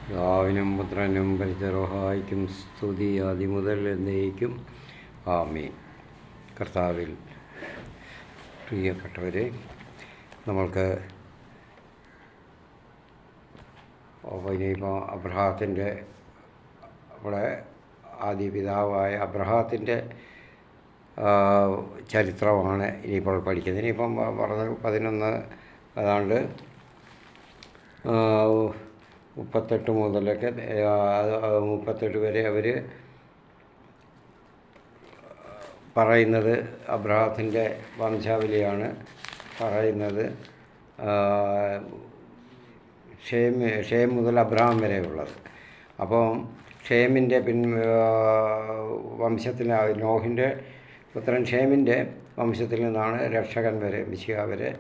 പിതാവിനും പുത്രനും പരിശുദ്ധ സ്തുതി അതിമുതൽ എന്നേക്കും ആമേൻ. കർത്താവിൽ പ്രിയപ്പെട്ടവരെ, നമ്മൾക്ക് ഇനിയിപ്പോൾ അബ്രഹാത്തിൻ്റെ അവിടെ ആദ്യ പിതാവായ അബ്രഹാത്തിൻ്റെ ചരിത്രമാണ് ഇനിയിപ്പോൾ പഠിക്കുന്നത്. ഇനിയിപ്പം പറഞ്ഞ 11 ഏതാണ്ട് 38 മുതലൊക്കെ 38 വരെ അവർ പറയുന്നത് അബ്രഹാത്തിൻ്റെ വംശാവലിയാണ് പറയുന്നത്. ഷേം മുതൽ അബ്രഹാം വരെയുള്ളത്. അപ്പം ഷേമിൻ്റെ വംശത്തിൽ നോഹിൻ്റെ പുത്രൻ ഷേമിൻ്റെ വംശത്തിൽ നിന്നാണ് രക്ഷകൻ വരെ മിശിഹ വരെ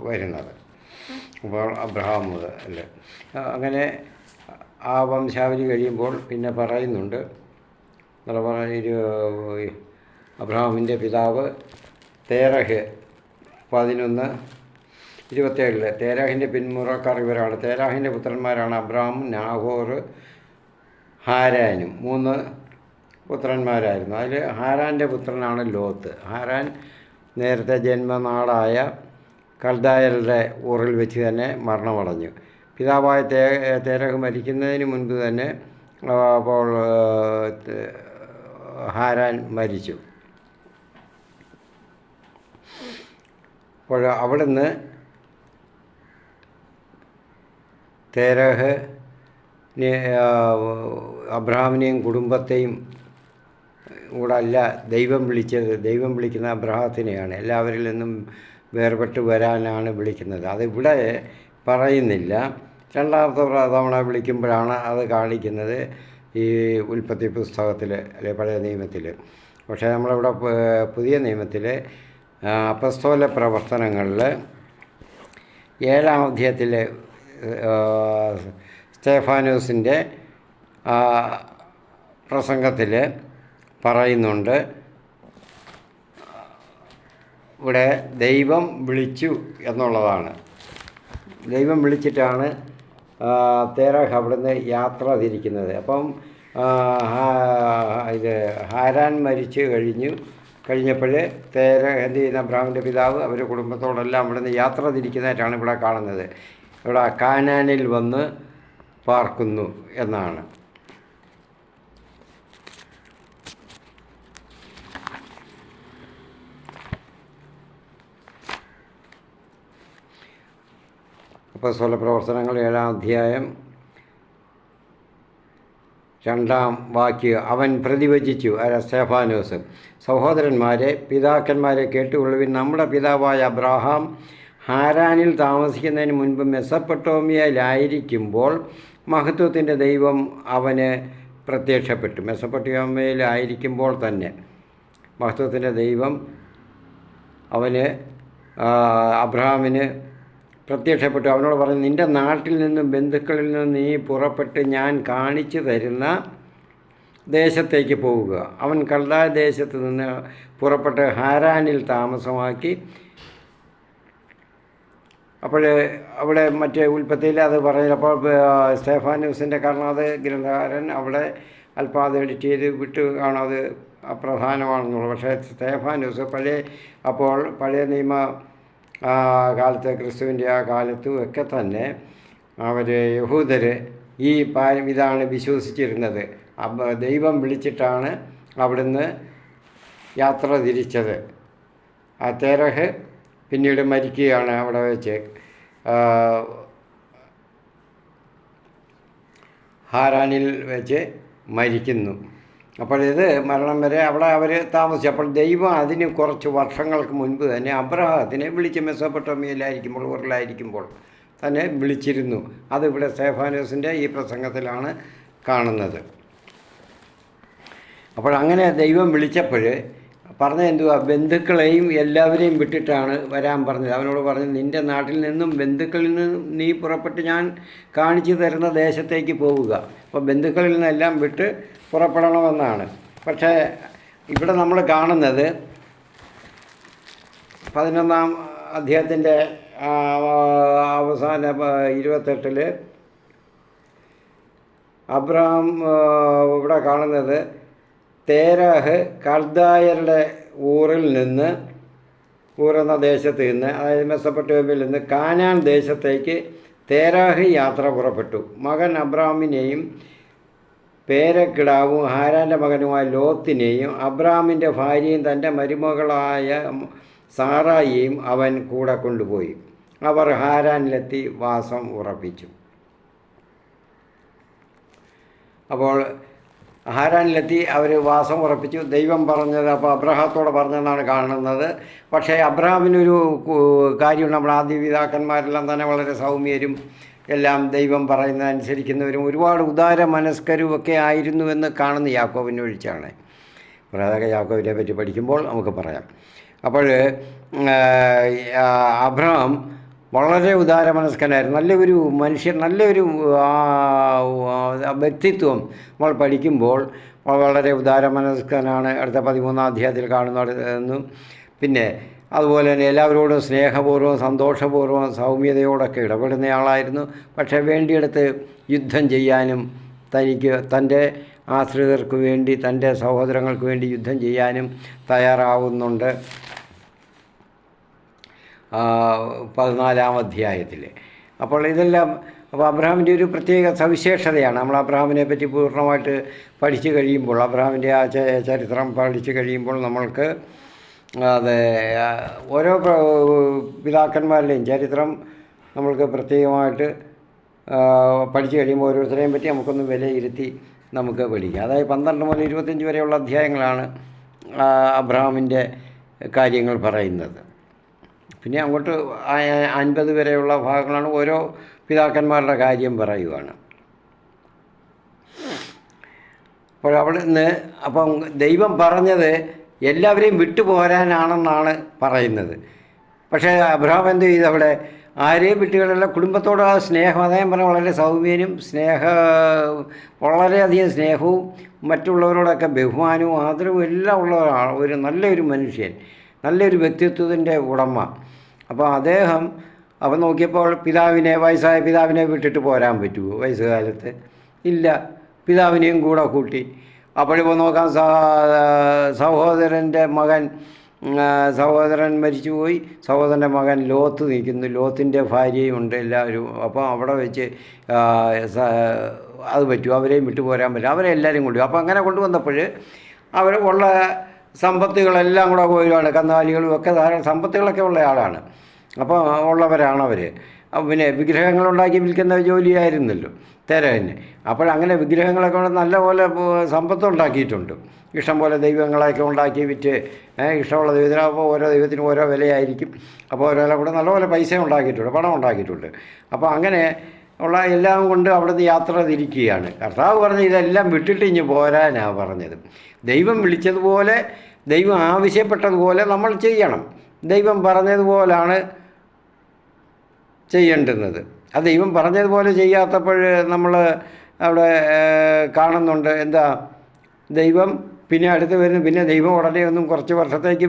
വരുന്നത്. അപ്പോൾ അബ്രഹാം മുതൽ അങ്ങനെ ആ വംശാവലി കഴിയുമ്പോൾ പിന്നെ പറയുന്നുണ്ട്, അബ്രഹാമിൻ്റെ പിതാവ് തേരഹ് 11:27 തേരാഹിൻ്റെ പിന്മുറക്കാർ ഇവരാണ്. തേരാഹിൻ്റെ പുത്രന്മാരാണ് അബ്രഹാം, നാഹോർ, ഹാരാനും 3 പുത്രന്മാരായിരുന്നു. അതിൽ ഹാരാൻ്റെ പുത്രനാണ് ലോത്ത്. ഹാരാൻ നേരത്തെ ജന്മനാടായ കൽദായരുടെ ഊറിൽ വെച്ച് തന്നെ മരണമടഞ്ഞു. പിതാവായ തേരഹ് മരിക്കുന്നതിന് മുൻപ് തന്നെ അപ്പോൾ ഹാരാൻ മരിച്ചു. അപ്പോൾ അവിടുന്ന് തേരഹ് അബ്രഹാമിനെയും കുടുംബത്തെയും കൂടെ അല്ല ദൈവം വിളിച്ചത്. ദൈവം വിളിക്കുന്ന അബ്രഹാത്തിനെയാണ്. എല്ലാവരിൽ നിന്നും വേർപെട്ട് വരാനാണ് വിളിക്കുന്നത്. അതിവിടെ പറയുന്നില്ല. രണ്ടാമത്തെ തവണ വിളിക്കുമ്പോഴാണ് അത് കാണിക്കുന്നത് ഈ ഉൽപ്പത്തി പുസ്തകത്തിൽ അല്ലെ പഴയ നിയമത്തിൽ. പക്ഷേ നമ്മളിവിടെ പുതിയ നിയമത്തിൽ അപ്പസ്തോല പ്രവർത്തനങ്ങളിൽ 7-ാം അധ്യായത്തിൽ സ്തേഫാനോസിൻ്റെ പ്രസംഗത്തിൽ പറയുന്നുണ്ട്, ഇവിടെ ദൈവം വിളിച്ചു എന്നുള്ളതാണ്. ദൈവം വിളിച്ചിട്ടാണ് തേരഹ് അവിടുന്ന് യാത്ര തിരിക്കുന്നത്. അപ്പം ഹാരാൻ മരിച്ചു കഴിഞ്ഞപ്പോൾ തേരഹ് എന്ത് ചെയ്യുന്ന അബ്രഹാമിൻ്റെ പിതാവ് അവർ കുടുംബത്തോടെല്ലാം ഇവിടുന്ന് യാത്ര തിരിക്കുന്നതായിട്ടാണ് ഇവിടെ കാണുന്നത്. ഇവിടെ കാനാനിൽ വന്ന് പാർക്കുന്നു എന്നാണ്. അപ്പോസ്തല പ്രവർത്തനങ്ങൾ 7-ാം അധ്യായം 2-ാം വാക്യം. അവൻ പ്രതിവചിച്ചു, സ്തേഫാനോസ്, സഹോദരന്മാരെ, പിതാക്കന്മാരെ കേട്ടുകൊള്ളുവിൻ. നമ്മുടെ പിതാവായ അബ്രഹാം ഹാരാനിൽ താമസിക്കുന്നതിന് മുൻപ് മെസൊപ്പൊട്ടോമിയയിലായിരിക്കുമ്പോൾ മഹത്വത്തിൻ്റെ ദൈവം അവന് പ്രത്യക്ഷപ്പെട്ടു. മെസൊപ്പൊട്ടോമിയയിലായിരിക്കുമ്പോൾ തന്നെ മഹത്വത്തിൻ്റെ ദൈവം അവന് അബ്രഹാമിന് പ്രത്യക്ഷപ്പെട്ടു. അവനോട് പറഞ്ഞു, നിൻ്റെ നാട്ടിൽ നിന്നും ബന്ധുക്കളിൽ നിന്നും നീ പുറപ്പെട്ട് ഞാൻ കാണിച്ചു തരുന്ന ദേശത്തേക്ക് പോവുക. അവൻ കൽദായ ദേശത്ത് നിന്ന് പുറപ്പെട്ട് ഹാരാനിൽ താമസമാക്കി. അപ്പോൾ അവിടെ മറ്റേ ഉൽപ്പത്തിയിൽ അത് പറഞ്ഞപ്പോൾ സ്തേഫാനോസിൻ്റെ കാരണത് ഗ്രന്ഥകാരൻ അവിടെ അല്പാത് എഡിറ്റ് ചെയ്ത് വിട്ട് കാണാം, അത് അപ്രധാനമാണെന്നുള്ളത്. പക്ഷേ സ്തേഫാനോസ് പഴയ നിയമ കാലത്ത്, ക്രിസ്തുവിൻ്റെ ആ കാലത്തും ഒക്കെ തന്നെ അവർ യഹൂദർ ഈ ഇതാണ് വിശ്വസിച്ചിരുന്നത്. ദൈവം വിളിച്ചിട്ടാണ് അവിടുന്ന് യാത്ര തിരിച്ചത്. ആ തേരഹ് പിന്നീട് മരിക്കുകയാണ് അവിടെ വെച്ച്. ഹാരാനിൽ വെച്ച് മരിക്കുന്നു. അപ്പോൾ ഇത് മരണം വരെ അവിടെ അവർ താമസിച്ചു. അപ്പോൾ ദൈവം അതിന് കുറച്ച് വർഷങ്ങൾക്ക് മുൻപ് തന്നെ അബ്രഹാത്തിനെ വിളിച്ച് മെസൊപ്പൊട്ടോമിയയിലായിരിക്കുമ്പോൾ ഊറിലായിരിക്കുമ്പോൾ തന്നെ വിളിച്ചിരുന്നു. അതിവിടെ സ്തേഫാനോസിൻ്റെ ഈ പ്രസംഗത്തിലാണ് കാണുന്നത്. അപ്പോൾ അങ്ങനെ ദൈവം വിളിച്ചപ്പോൾ പറഞ്ഞ എന്തുവാ, ബന്ധുക്കളെയും എല്ലാവരെയും വിട്ടിട്ടാണ് വരാൻ പറഞ്ഞത്. അവനോട് പറഞ്ഞു, നിൻ്റെ നാട്ടിൽ നിന്നും ബന്ധുക്കളിൽ നിന്നും നീ പുറപ്പെട്ട് ഞാൻ കാണിച്ചു തരുന്ന ദേശത്തേക്ക് പോവുക. അപ്പോൾ ബന്ധുക്കളിൽ നിന്നെല്ലാം വിട്ട് പുറപ്പെടണമെന്നാണ്. പക്ഷേ ഇവിടെ നമ്മൾ കാണുന്നത് 11-ാം അധ്യായത്തിൻ്റെ അവസാന 28 അബ്രഹാം ഇവിടെ കാണുന്നത് തേരാഹ് കൽദായരുടെ ഊറെന്ന ദേശത്ത് നിന്ന്, അതായത് മെസ്സപ്പൊട്ടേമിയയിൽ നിന്ന് കാനാൻ ദേശത്തേക്ക് തേരാഹ് യാത്ര പുറപ്പെട്ടു. മകൻ അബ്രാമിനെയും പേരക്കിടാവും ഹാരാൻ്റെ മകനുമായ ലോത്തിനെയും അബ്രാമിൻ്റെ ഭാര്യയും തൻ്റെ മരുമകളായ സാറായിയെയും അവൻ കൂടെ കൊണ്ടുപോയി. അവർ ഹാരാനിലെത്തി വാസം ഉറപ്പിച്ചു. അപ്പോൾ ഹാരാനിലെത്തി അവർ വാസം ഉറപ്പിച്ചു. ദൈവം പറഞ്ഞത് അപ്പോൾ അബ്രഹാത്തോടെ പറഞ്ഞതെന്നാണ് കാണുന്നത്. പക്ഷേ അബ്രഹാമിനൊരു കാര്യം, നമ്മൾ ആദ്യ പിതാക്കന്മാരെല്ലാം തന്നെ വളരെ സൗമ്യരും എല്ലാം ദൈവം പറയുന്നതനുസരിക്കുന്നവരും ഒരുപാട് ഉദാര മനസ്കരും ഒക്കെ ആയിരുന്നുവെന്ന് കാണുന്ന യാക്കോബിനെ ഒഴിച്ചാണ്. അതൊക്കെ യാക്കോബിനെ പറ്റി പഠിക്കുമ്പോൾ നമുക്ക് പറയാം. അപ്പോൾ അബ്രഹാം വളരെ ഉദാരമനസ്കനായിരുന്നു. നല്ലൊരു മനുഷ്യൻ, നല്ലൊരു വ്യക്തിത്വം നമ്മൾ പഠിക്കുമ്പോൾ വളരെ ഉദാരമനസ്കനാണ്. അടുത്ത 13-ാം അധ്യായത്തിൽ കാണുന്നതെന്നും പിന്നെ അതുപോലെ തന്നെ എല്ലാവരോടും സ്നേഹപൂർവ്വം സന്തോഷപൂർവ്വം സൗമ്യതയോടൊക്കെ ഇടപെടുന്നയാളായിരുന്നു. പക്ഷേ വേണ്ടിയെടുത്ത് യുദ്ധം ചെയ്യാനും തനിക്ക് തൻ്റെ ആശ്രിതർക്ക് വേണ്ടി, തൻ്റെ സഹോദരങ്ങൾക്ക് വേണ്ടി യുദ്ധം ചെയ്യാനും തയ്യാറാവുന്നുണ്ട് 14-ാം അധ്യായത്തിൽ. അപ്പോൾ ഇതെല്ലാം അബ്രഹാമിൻ്റെ ഒരു പ്രത്യേക സവിശേഷതയാണ്. നമ്മൾ അബ്രഹാമിനെ പറ്റി പൂർണ്ണമായിട്ട് പഠിച്ചു കഴിയുമ്പോൾ, അബ്രഹാമിൻ്റെ ആ ചരിത്രം പഠിച്ചു കഴിയുമ്പോൾ നമ്മൾക്ക് അത് ഓരോ പിതാക്കന്മാരുടെയും ചരിത്രം നമ്മൾക്ക് പ്രത്യേകമായിട്ട് പഠിച്ചു കഴിയുമ്പോൾ ഓരോരുത്തരെയും പറ്റി നമുക്കൊന്ന് വിലയിരുത്തി നമുക്ക് പഠിക്കാം. അതായത് 12 മുതൽ 25 വരെയുള്ള അധ്യായങ്ങളാണ് അബ്രഹാമിൻ്റെ കാര്യങ്ങൾ പറയുന്നത്. പിന്നെ അങ്ങോട്ട് 50 വരെയുള്ള ഭാഗങ്ങളാണ് ഓരോ പിതാക്കന്മാരുടെ കാര്യം പറയുവാണ്. അപ്പോൾ അവിടെ നിന്ന് അപ്പം ദൈവം പറഞ്ഞത് എല്ലാവരെയും വിട്ടുപോരാനാണെന്നാണ് പറയുന്നത്. പക്ഷേ അബ്രഹാം എന്ത് ചെയ്തു? അവിടെ ആരെയും വിട്ടുകളല്ല, കുടുംബത്തോട് ആ സ്നേഹം, അദ്ദേഹം പറഞ്ഞാൽ വളരെ സൗമ്യനും വളരെയധികം സ്നേഹവും മറ്റുള്ളവരോടൊക്കെ ബഹുമാനവും ആദരവും എല്ലാം ഉള്ള ഒരു നല്ലൊരു മനുഷ്യൻ, നല്ലൊരു വ്യക്തിത്വത്തിൻ്റെ ഉടമ. അപ്പോൾ അദ്ദേഹം അവൻ നോക്കിയപ്പോൾ വയസ്സായ പിതാവിനെ വിട്ടിട്ട് പോരാൻ പറ്റുമോ വയസ്സുകാലത്ത്? ഇല്ല, പിതാവിനെയും കൂടെ കൂട്ടി. അപ്പോഴിപ്പോൾ നോക്കാം, സഹോദരൻ മരിച്ചുപോയി, സഹോദരൻ്റെ മകൻ ലോത്ത് നിൽക്കുന്നു, ലോത്തിൻ്റെ ഭാര്യയും ഉണ്ട്, എല്ലാവരും. അപ്പോൾ അവിടെ വെച്ച് അത് പറ്റും, അവരെയും വിട്ടു പോരാൻ പറ്റും, അവരെ എല്ലാവരും കൊണ്ടുപോയി. അപ്പോൾ അങ്ങനെ കൊണ്ടുവന്നപ്പോൾ അവർ ഉള്ള സമ്പത്തുകളെല്ലാം കൂടെ പോയാണ്, കന്നാലികളും ഒക്കെ ധാരാളം സമ്പത്തുകളൊക്കെ ഉള്ള ആളാണ്. അപ്പോൾ ഉള്ളവരാണവർ. പിന്നെ വിഗ്രഹങ്ങളുണ്ടാക്കി വിൽക്കുന്ന ജോലിയായിരുന്നല്ലോ തേരാഹിന്. അപ്പോഴങ്ങനെ വിഗ്രഹങ്ങളൊക്കെ നല്ലപോലെ സമ്പത്തുണ്ടാക്കിയിട്ടുണ്ട്. ഇഷ്ടം പോലെ ദൈവങ്ങളൊക്കെ ഉണ്ടാക്കി വിറ്റ് ഇഷ്ടമുള്ള ദൈവത്തിന്, അപ്പോൾ ഓരോ ദൈവത്തിനും ഓരോ വിലയായിരിക്കും. അപ്പോൾ ഓരോ കൂടെ നല്ലപോലെ പൈസ ഉണ്ടാക്കിയിട്ടുണ്ട്, പണം ഉണ്ടാക്കിയിട്ടുണ്ട്. അപ്പോൾ അങ്ങനെ ഉള്ള എല്ലാം കൊണ്ട് അവിടുന്ന് യാത്ര തിരിക്കുകയാണ്. കർത്താവ് പറഞ്ഞ ഇതെല്ലാം വിട്ടിട്ട് ഇഞ്ഞ് പോരാനാണ് പറഞ്ഞത്. ദൈവം വിളിച്ചതുപോലെ, ദൈവം ആവശ്യപ്പെട്ടതുപോലെ നമ്മൾ ചെയ്യണം. ദൈവം പറഞ്ഞതുപോലാണ് ചെയ്യേണ്ടുന്നത്. ആ ദൈവം പറഞ്ഞതുപോലെ ചെയ്യാത്തപ്പോൾ നമ്മൾ അവിടെ കാണുന്നുണ്ട് എന്താ, ദൈവം പിന്നെ അടുത്ത് വരുന്നു. പിന്നെ ദൈവം ഉടനെ ഒന്നും കുറച്ച് വർഷത്തേക്ക്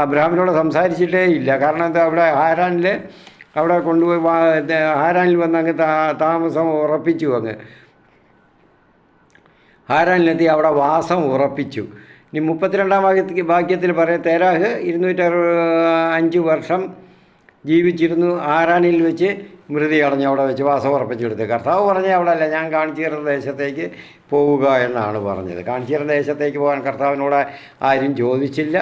അബ്രഹാമിനോട് സംസാരിച്ചിട്ടേ ഇല്ല. കാരണം എന്താ, അവിടെ കൊണ്ടുപോയി ഹാരാനിൽ വന്ന് അങ്ങ് താമസം ഉറപ്പിച്ചു. അങ്ങ് ഹാരാനിലെത്തി അവിടെ വാസം ഉറപ്പിച്ചു. ഇനി 32-ാം വാക്യത്തിൽ പറയാം, തേരാഹ് 205 വർഷം ജീവിച്ചിരുന്നു, ഹാരാനിൽ വെച്ച് മൃതി അടഞ്ഞ് അവിടെ വെച്ച് വാസം ഉറപ്പിച്ചെടുത്ത്. കർത്താവ് പറഞ്ഞ അവിടെ അല്ല, ഞാൻ കാണിച്ചു തരുന്ന ദേശത്തേക്ക് പോവുക എന്നാണ് പറഞ്ഞത്. കാണിച്ചു തരുന്ന ദേശത്തേക്ക് പോകാൻ കർത്താവിനോട് ആരും ചോദിച്ചില്ല.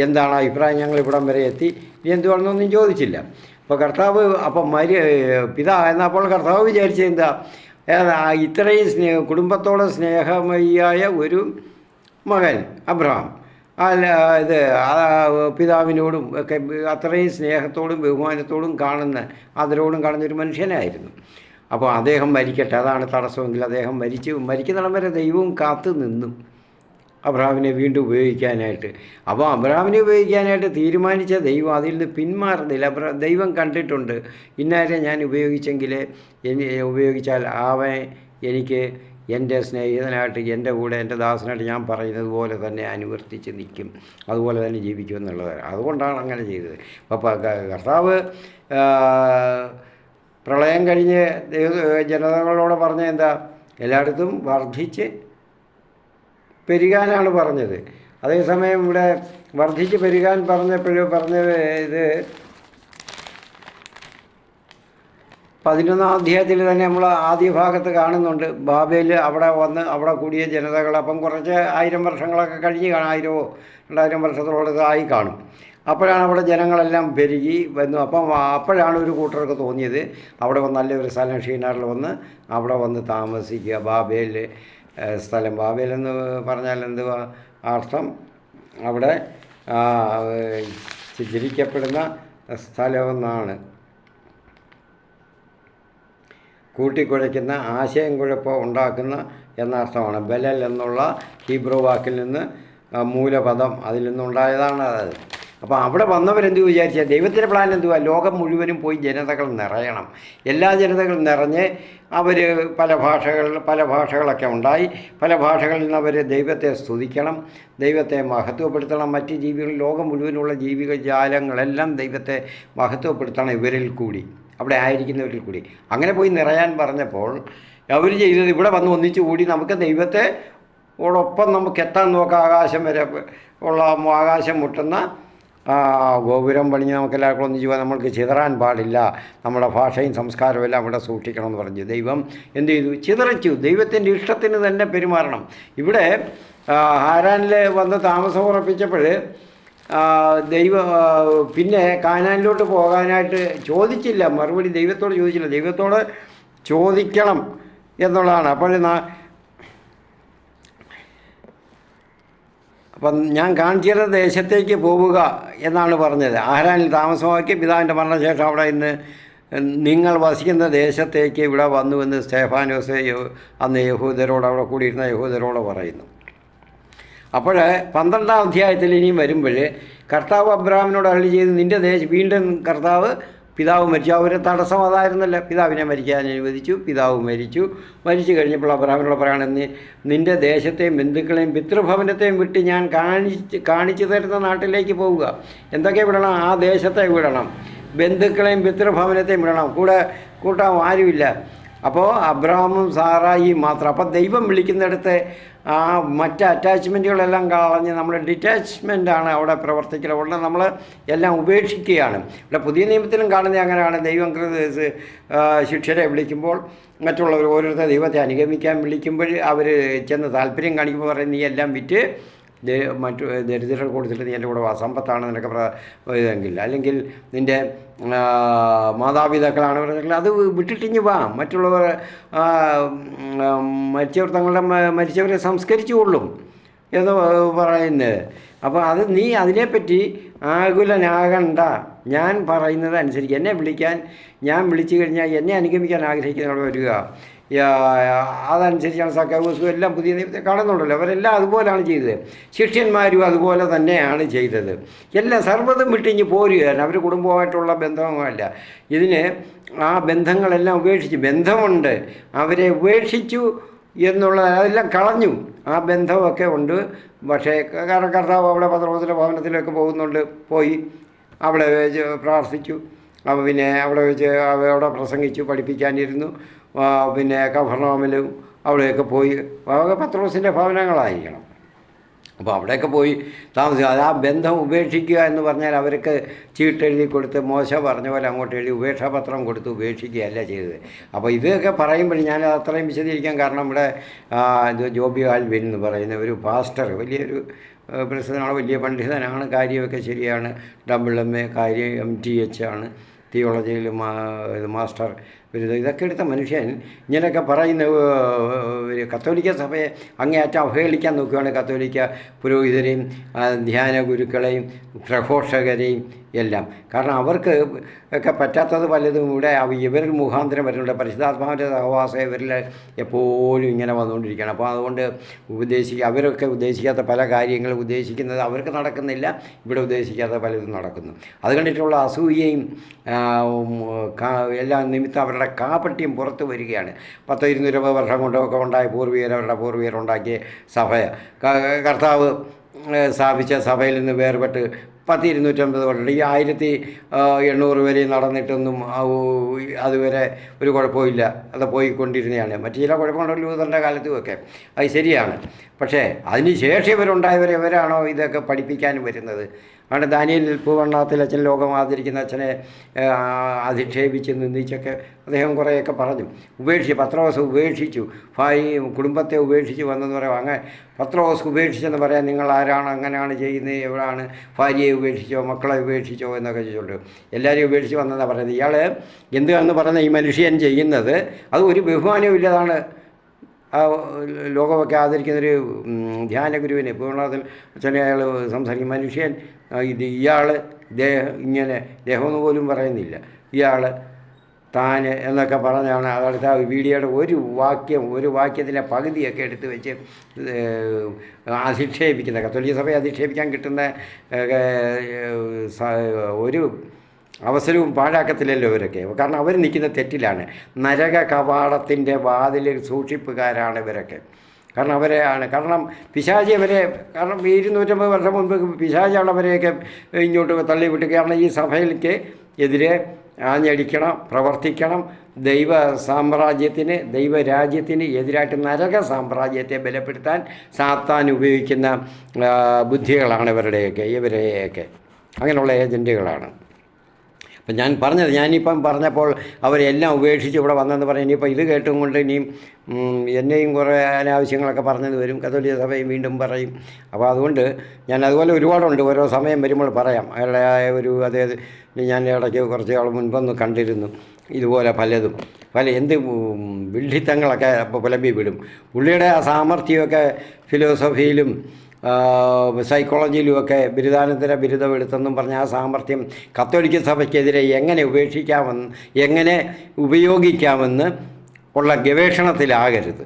എന്താണ് അഭിപ്രായം, ഞങ്ങൾ ഇവിടം വരെ എത്തി, ഇനി എന്തുവാണെന്നൊന്നും ചോദിച്ചില്ല. അപ്പോൾ കർത്താവ് അപ്പോൾ കർത്താവ് വിചാരിച്ചത് എന്താ, ഇത്രയും കുടുംബത്തോടെ സ്നേഹമയിയായ ഒരു മകൻ അബ്രഹാം, പിതാവിനോടും ഒക്കെ അത്രയും സ്നേഹത്തോടും ബഹുമാനത്തോടും ആദരവോടും കാണുന്ന ഒരു മനുഷ്യനായിരുന്നു. അപ്പോൾ അദ്ദേഹം മരിക്കട്ടെ, അതാണ് തടസ്സമെങ്കിൽ അദ്ദേഹം മരിക്കുന്നിടം വരെ ദൈവവും കാത്തു നിന്നു അബ്രഹാമിനെ വീണ്ടും ഉപയോഗിക്കാനായിട്ട്. അപ്പോൾ അബ്രഹാമിനെ ഉപയോഗിക്കാനായിട്ട് തീരുമാനിച്ച ദൈവം അതിൽ നിന്ന് പിന്മാറുന്നില്ല. ദൈവം കണ്ടിട്ടുണ്ട്, ഇന്നാരെ ഞാൻ ഉപയോഗിച്ചാൽ അവൻ എനിക്ക് എൻ്റെ സ്നേഹിതനായിട്ട്, എൻ്റെ കൂടെ, എൻ്റെ ദാസനായിട്ട് ഞാൻ പറയുന്നത് പോലെ തന്നെ അനുവർത്തിച്ച് നിൽക്കും, അതുപോലെ തന്നെ ജീവിക്കും എന്നുള്ളത്. അതുകൊണ്ടാണ് അങ്ങനെ ചെയ്തത്. അപ്പോൾ കർത്താവ് പ്രളയം കഴിഞ്ഞ് ജനതകളോട് പറഞ്ഞ എന്താ, എല്ലായിടത്തും വർദ്ധിച്ച് പെരുകാനാണ് പറഞ്ഞത്. അതേസമയം ഇവിടെ വർദ്ധിച്ച് പെരുകാൻ പറഞ്ഞത് ഇത് 11-ാം അധ്യായത്തിൽ തന്നെ നമ്മൾ ആദ്യ ഭാഗത്ത് കാണുന്നുണ്ട്. ബാബേൽ അവിടെ കൂടിയ ജനതകൾ, അപ്പം കുറച്ച് 1000 വർഷങ്ങളൊക്കെ കഴിഞ്ഞ് 1000-ഓ 2000 വർഷത്തോളമായി കാണും. അപ്പോഴാണ് അവിടെ ജനങ്ങളെല്ലാം പെരുകി വന്നു. അപ്പോഴാണ് ഒരു കൂട്ടർക്ക് തോന്നിയത് അവിടെ നല്ലൊരു സ്ഥലം ഷീനാറിൽ അവിടെ വന്ന് താമസിക്കുക. ബാബേൽ സ്ഥലം, ബാബേലെന്ന് പറഞ്ഞാൽ എന്തുവാ അർത്ഥം? അവിടെ ചിത്രിക്കപ്പെടുന്ന സ്ഥലമെന്നാണ്. കൂട്ടിക്കുഴയ്ക്കുന്ന, ആശയം കുഴപ്പം ഉണ്ടാക്കുന്ന എന്നർത്ഥമാണ്. ബലൽ എന്നുള്ള ഹീബ്രു വാക്കിൽ നിന്ന് മൂലപദം അതിൽ നിന്നുണ്ടായതാണ് അത്. അപ്പോൾ അവിടെ വന്നവരെന്ത് വിചാരിച്ചാൽ ദൈവത്തിൻ്റെ പ്ലാൻ എന്തുവാ? ലോകം മുഴുവനും പോയി ജനതകൾ നിറയണം. എല്ലാ ജനതകളും നിറഞ്ഞ് അവർ പല ഭാഷകളൊക്കെ ഉണ്ടായി. പല ഭാഷകളിൽ നിന്ന് അവർ ദൈവത്തെ സ്തുതിക്കണം, ദൈവത്തെ മഹത്വപ്പെടുത്തണം. മറ്റ് ജീവികൾ, ലോകം മുഴുവനുള്ള ജീവികജാലങ്ങളെല്ലാം ദൈവത്തെ മഹത്വപ്പെടുത്തണം ഇവരിൽ കൂടി, അവിടെ ആയിരിക്കുന്നവരിൽ കൂടി. അങ്ങനെ പോയി നിറയാൻ പറഞ്ഞപ്പോൾ അവർ ചെയ്തത് ഇവിടെ വന്ന് ഒന്നിച്ചു കൂടി നമുക്ക് ദൈവത്തോടൊപ്പം നമുക്ക് എത്താൻ നോക്കാം. ആകാശം വരെ ഉള്ള ആകാശം മുട്ടുന്ന ഗോപുരം പണിഞ്ഞ് നമുക്കെല്ലാവർക്കും ഒന്നിച്ച് പോകാൻ, നമ്മൾക്ക് ചിതറാൻ പാടില്ല, നമ്മുടെ ഭാഷയും സംസ്കാരവും എല്ലാം അവിടെ സൂക്ഷിക്കണമെന്ന് പറഞ്ഞു. ദൈവം എന്ത് ചെയ്തു? ചിതറിച്ചു. ദൈവത്തിൻ്റെ ഇഷ്ടത്തിന് തന്നെ പെരുമാറണം. ഇവിടെ ഹാരാനിൽ വന്ന് താമസം ഉറപ്പിച്ചപ്പോൾ പിന്നെ കാനാനിലോട്ട് പോകാനായിട്ട് ചോദിച്ചില്ല, മറുപടി ദൈവത്തോട് ചോദിച്ചില്ല. ദൈവത്തോട് ചോദിക്കണം എന്നുള്ളതാണ്. അപ്പം ഞാൻ കാണിച്ചിരുന്ന ദേശത്തേക്ക് പോവുക എന്നാണ് പറഞ്ഞത്. ഹാരാനിൽ താമസമാക്കി പിതാവിൻ്റെ മരണശേഷം അവിടെ ഇന്ന് നിങ്ങൾ വസിക്കുന്ന ദേശത്തേക്ക് ഇവിടെ വന്നുവെന്ന് സ്തേഫാനോസ് അന്ന് യഹൂദരോട്, അവിടെ കൂടിയിരുന്ന യഹൂദരോട് പറയുന്നു. അപ്പോൾ 12-ാം അധ്യായത്തിൽ ഇനിയും വരുമ്പോൾ കർത്താവ് അബ്രഹാമിനോട് അരുളി ചെയ്ത് നിൻ്റെ വീണ്ടും കർത്താവ് പിതാവ് മരിച്ചു. അവരുടെ തടസ്സം അതായിരുന്നല്ല, പിതാവിനെ മരിക്കാൻ അനുവദിച്ചു. പിതാവ് മരിച്ചു കഴിഞ്ഞപ്പോൾ അബ്രഹാമിനോട് പറയണം, നിൻ്റെ ദേശത്തെയും ബന്ധുക്കളെയും പിതൃഭവനത്തെയും വിട്ട് ഞാൻ കാണിച്ചു തരുന്ന നാട്ടിലേക്ക് പോവുക. എന്തൊക്കെ വിടണം? ആ ദേശത്തെ വിടണം, ബന്ധുക്കളെയും പിതൃഭവനത്തെയും വിടണം, കൂട്ടാൻ ആരുമില്ല. അപ്പോൾ അബ്രഹാമും സാറായിയും മാത്രം. അപ്പോൾ ദൈവം വിളിക്കുന്നിടത്ത് മറ്റ് അറ്റാച്ച്മെൻറ്റുകളെല്ലാം കളഞ്ഞ് നമ്മൾ ഡിറ്റാച്ച്മെൻറ്റാണ് അവിടെ പ്രവർത്തിക്കുന്നത്. ഉടനെ നമ്മൾ എല്ലാം ഉപേക്ഷിക്കുകയാണ്. ഇവിടെ പുതിയ നിയമത്തിലും കാണുന്നത് അങ്ങനെയാണ്. ദൈവം ശിഷ്യരെ വിളിക്കുമ്പോൾ മറ്റുള്ളവർ ഓരോരുത്തർ ദൈവത്തെ അനുഗമിക്കാൻ വിളിക്കുമ്പോൾ അവർ ചെന്ന് താല്പര്യം കാണിക്കുമ്പോൾ പറയും, നീ എല്ലാം വിറ്റ് മറ്റു ദരിദ്രർ കൊടുത്തിട്ട് നീ എൻ്റെ കൂടെ സമ്പത്താണ് നിനക്ക് ഇതെങ്കിൽ, അല്ലെങ്കിൽ നിൻ്റെ മാതാപിതാക്കളാണ് പറഞ്ഞെങ്കിൽ അത് വിട്ടിട്ടിഞ്ഞ് വാ. മറ്റുള്ളവർ മരിച്ചവരെ സംസ്കരിച്ചു കൊള്ളും എന്ന് പറയുന്നത്. അപ്പോൾ നീ അതിനെപ്പറ്റി ആകുലനാകണ്ട. ഞാൻ പറയുന്നത് അനുസരിച്ച് എന്നെ ഞാൻ വിളിച്ചു കഴിഞ്ഞാൽ എന്നെ അനുഗമിക്കാൻ ആഗ്രഹിക്കുന്നവർ വരിക. അതനുസരിച്ചാണ് സക്കാവൂസും എല്ലാം പുതിയ നിയമത്തെ കാണുന്നുണ്ടല്ലോ. അവരെല്ലാം അതുപോലെയാണ് ചെയ്തത്. ശിഷ്യന്മാരും അതുപോലെ തന്നെയാണ് ചെയ്തത്. എല്ലാം സർവ്വതും വിട്ടിഞ്ഞ് പോരുകയാണ്. അവർ കുടുംബമായിട്ടുള്ള ബന്ധമല്ല. ആ ബന്ധങ്ങളെല്ലാം ഉപേക്ഷിച്ചു. ബന്ധമുണ്ട്, അവരെ ഉപേക്ഷിച്ചു അതെല്ലാം കളഞ്ഞു. ആ ബന്ധമൊക്കെ ഉണ്ട്. പക്ഷേ കർത്താവ് അവിടെ പത്രോസിൻ്റെ ഭവനത്തിലൊക്കെ പോയി അവിടെ വെച്ച് പ്രാർത്ഥിച്ചു. അപ്പോൾ പിന്നെ അവിടെ വെച്ച് അവിടെ പ്രസംഗിച്ചു, പഠിപ്പിക്കാനിരുന്നു. പിന്നെ കഫർനഹൂമിലും അവിടെയൊക്കെ പോയി, പത്രോസിൻ്റെ ഭവനങ്ങളായിരിക്കണം. അപ്പോൾ അവിടെയൊക്കെ പോയി താമസിക്കുക. ആ ബന്ധം ഉപേക്ഷിക്കുക എന്ന് പറഞ്ഞാൽ അവർക്ക് ചീട്ടെഴുതി കൊടുത്ത് മോശ പറഞ്ഞ പോലെ അങ്ങോട്ട് എഴുതി ഉപേക്ഷാപത്രം കൊടുത്ത് ഉപേക്ഷിക്കുകയല്ല ചെയ്തത്. അപ്പോൾ ഇതൊക്കെ പറയുമ്പോൾ ഞാൻ അത്രയും വിശദീകരിക്കാൻ കാരണം ഇവിടെ ജോബി ആൽവിൻ എന്ന് പറയുന്ന ഒരു പാസ്റ്റർ, വലിയൊരു പ്രസിദ്ധനാണ്, വലിയ പണ്ഡിതനാണ്, കാര്യമൊക്കെ ശരിയാണ്. ഡബിൾ കാര്യം MTH ആണ്, തിയോളജിയിൽ മാസ്റ്റർ ബിരുദം. ഇതൊക്കെ എടുത്ത മനുഷ്യൻ ഇങ്ങനെയൊക്കെ പറയുന്ന കത്തോലിക്ക സഭയെ അങ്ങേയറ്റം അവഹേളിക്കാൻ നോക്കുകയാണ്. കത്തോലിക്ക പുരോഹിതരെയും ധ്യാന ഗുരുക്കളെയും പ്രഘോഷകരെയും എല്ലാം. കാരണം അവർക്ക് ഒക്കെ പറ്റാത്തത് പലതും ഇവിടെ ഇവരിൽ മുഖാന്തരം വരുന്നുണ്ട്. പരിശുദ്ധാത്മാവിൻ്റെ സഹവാസം ഇവരിൽ എപ്പോഴും ഇങ്ങനെ വന്നുകൊണ്ടിരിക്കുകയാണ്. അപ്പോൾ അതുകൊണ്ട് അവരൊക്കെ ഉദ്ദേശിക്കാത്ത പല കാര്യങ്ങളും ഉദ്ദേശിക്കുന്നത് അവർക്ക് നടക്കുന്നില്ല, ഇവിടെ ഉദ്ദേശിക്കാത്ത പലതും നടക്കുന്നു. അത് കണ്ടിട്ടുള്ള അസൂയയും എല്ലാ നിമിത്തം അവരുടെ കാപട്യം പുറത്ത് വരികയാണ്. 100-200 വർഷം കൊണ്ടൊക്കെ ഉണ്ടായ അവരുടെ പൂർവികരുണ്ടാക്കിയ സഭ, കർത്താവ് സ്ഥാപിച്ച സഭയിൽ നിന്ന് വേർപെട്ട് 250 വർഷം ഈ 1800 വരെ നടന്നിട്ടൊന്നും അതുവരെ ഒരു കുഴപ്പമില്ല, അത് പോയിക്കൊണ്ടിരുന്നതാണ്. മറ്റു ചില കുഴപ്പമുണ്ടല്ലോ ലൂതറിൻ്റെ കാലത്തുമൊക്കെ, അത് ശരിയാണ്. പക്ഷേ അതിന് ശേഷം ഇവരാണോ ഇതൊക്കെ പഠിപ്പിക്കാൻ വരുന്നത്? അവിടെ ദാനിയേൽ പൂവണ്ണാത്തിൽ അച്ഛൻ ലോകം ആദരിക്കുന്ന അച്ഛനെ അധിക്ഷേപിച്ച് നിന്ദിച്ചൊക്കെ അദ്ദേഹം കുറേയൊക്കെ പറഞ്ഞു. പത്രോസ് ഉപേക്ഷിച്ചു, കുടുംബത്തെ ഉപേക്ഷിച്ച് വന്നെന്ന് പറയാം. അങ്ങനെ പത്രോസ് ഉപേക്ഷിച്ചെന്ന് പറയാം, നിങ്ങൾ ആരാണ്, അങ്ങനെയാണ് ചെയ്യുന്നത്, എവിടെയാണ്, ഭാര്യയെ ഉപേക്ഷിച്ചോ, മക്കളെ ഉപേക്ഷിച്ചോ എന്നൊക്കെ ചോദിച്ചുകൊണ്ട് എല്ലാവരെയും ഉപേക്ഷിച്ച് വന്നതെന്നാണ് പറയുന്നത്. ഇയാൾ എന്തുവാണെന്ന് പറയുന്ന ഈ മനുഷ്യൻ ചെയ്യുന്നത് അത് ഒരു ബഹുമാനവും ഇല്ലതാണ്. ലോകമൊക്കെ ആദരിക്കുന്നൊരു ധ്യാന ഗുരുവിനെ പൂർണ്ണത്തിൽ അച്ഛനെ അയാൾ സംസാരിക്കും. മനുഷ്യൻ ഇയാൾ ഇങ്ങനെ ദേഹമെന്ന് പോലും പറയുന്നില്ല, ഇയാൾ താൻ എന്നൊക്കെ പറഞ്ഞാണ് അടുത്ത വീഡിയോയുടെ ഒരു വാക്യത്തിൻ്റെ പകുതിയൊക്കെ എടുത്ത് വെച്ച് അധിക്ഷേപിക്കുന്നത്. കത്തോലിക്ക സഭയെ അധിക്ഷേപിക്കാൻ കിട്ടുന്ന ഒരു അവസരവും പാഴാക്കത്തില്ലല്ലോ ഇവരൊക്കെ. കാരണം അവർ നിൽക്കുന്ന തെറ്റിലാണ്. നരക കവാടത്തിൻ്റെ വാതിലിൽ സൂക്ഷിപ്പുകാരാണ് ഇവരൊക്കെ. കാരണം പിശാചി കാരണം 250 വർഷം മുൻപ് പിശാചാണ് അവരെയൊക്കെ ഇങ്ങോട്ട് തള്ളിവിട്ട്. കാരണം ഈ സഭയിലേക്ക് എതിരെ ആഞ്ഞടിക്കണം, പ്രവർത്തിക്കണം, ദൈവരാജ്യത്തിന് എതിരായിട്ട് നരക സാമ്രാജ്യത്തെ ബലപ്പെടുത്താൻ സാത്താൻ ഉപയോഗിക്കുന്ന ബുദ്ധികളാണ് ഇവരെയൊക്കെ അങ്ങനെയുള്ള ഏജൻറ്റുകളാണ്. അപ്പം ഞാനിപ്പം പറഞ്ഞപ്പോൾ അവരെല്ലാം ഉപേക്ഷിച്ച് ഇവിടെ വന്നെന്ന് പറയും. ഇനിയിപ്പോൾ ഇത് കേട്ടും കൊണ്ട് ഇനിയും എന്നെയും കുറേ അനാവശ്യങ്ങളൊക്കെ പറഞ്ഞത് വരും, കത്തോലിക്ക സഭയും വീണ്ടും പറയും. അപ്പോൾ അതുകൊണ്ട് ഞാൻ അതുപോലെ ഒരുപാടുണ്ട്, ഓരോ സമയം വരുമ്പോൾ പറയാം. അയാളുടെ അതായത് ഞാൻ ഇടയ്ക്ക് കുറച്ച് ആൾ മുൻപൊന്ന് കണ്ടിരുന്നു ഇതുപോലെ എന്ത് വിഡ്ഢിത്തങ്ങളൊക്കെ പുലമ്പി വിടും. പുള്ളിയുടെ ആ സാമർഥ്യമൊക്കെ ഫിലോസഫിയിലും സൈക്കോളജിയിലുമൊക്കെ ബിരുദാനന്തര ബിരുദം എടുത്തെന്നും പറഞ്ഞ ആ സാമർഥ്യം കത്തോലിക്ക സഭയ്ക്കെതിരെ എങ്ങനെ എങ്ങനെ ഉപയോഗിക്കാമെന്ന് ഉള്ള ഗവേഷണത്തിലാകരുത്.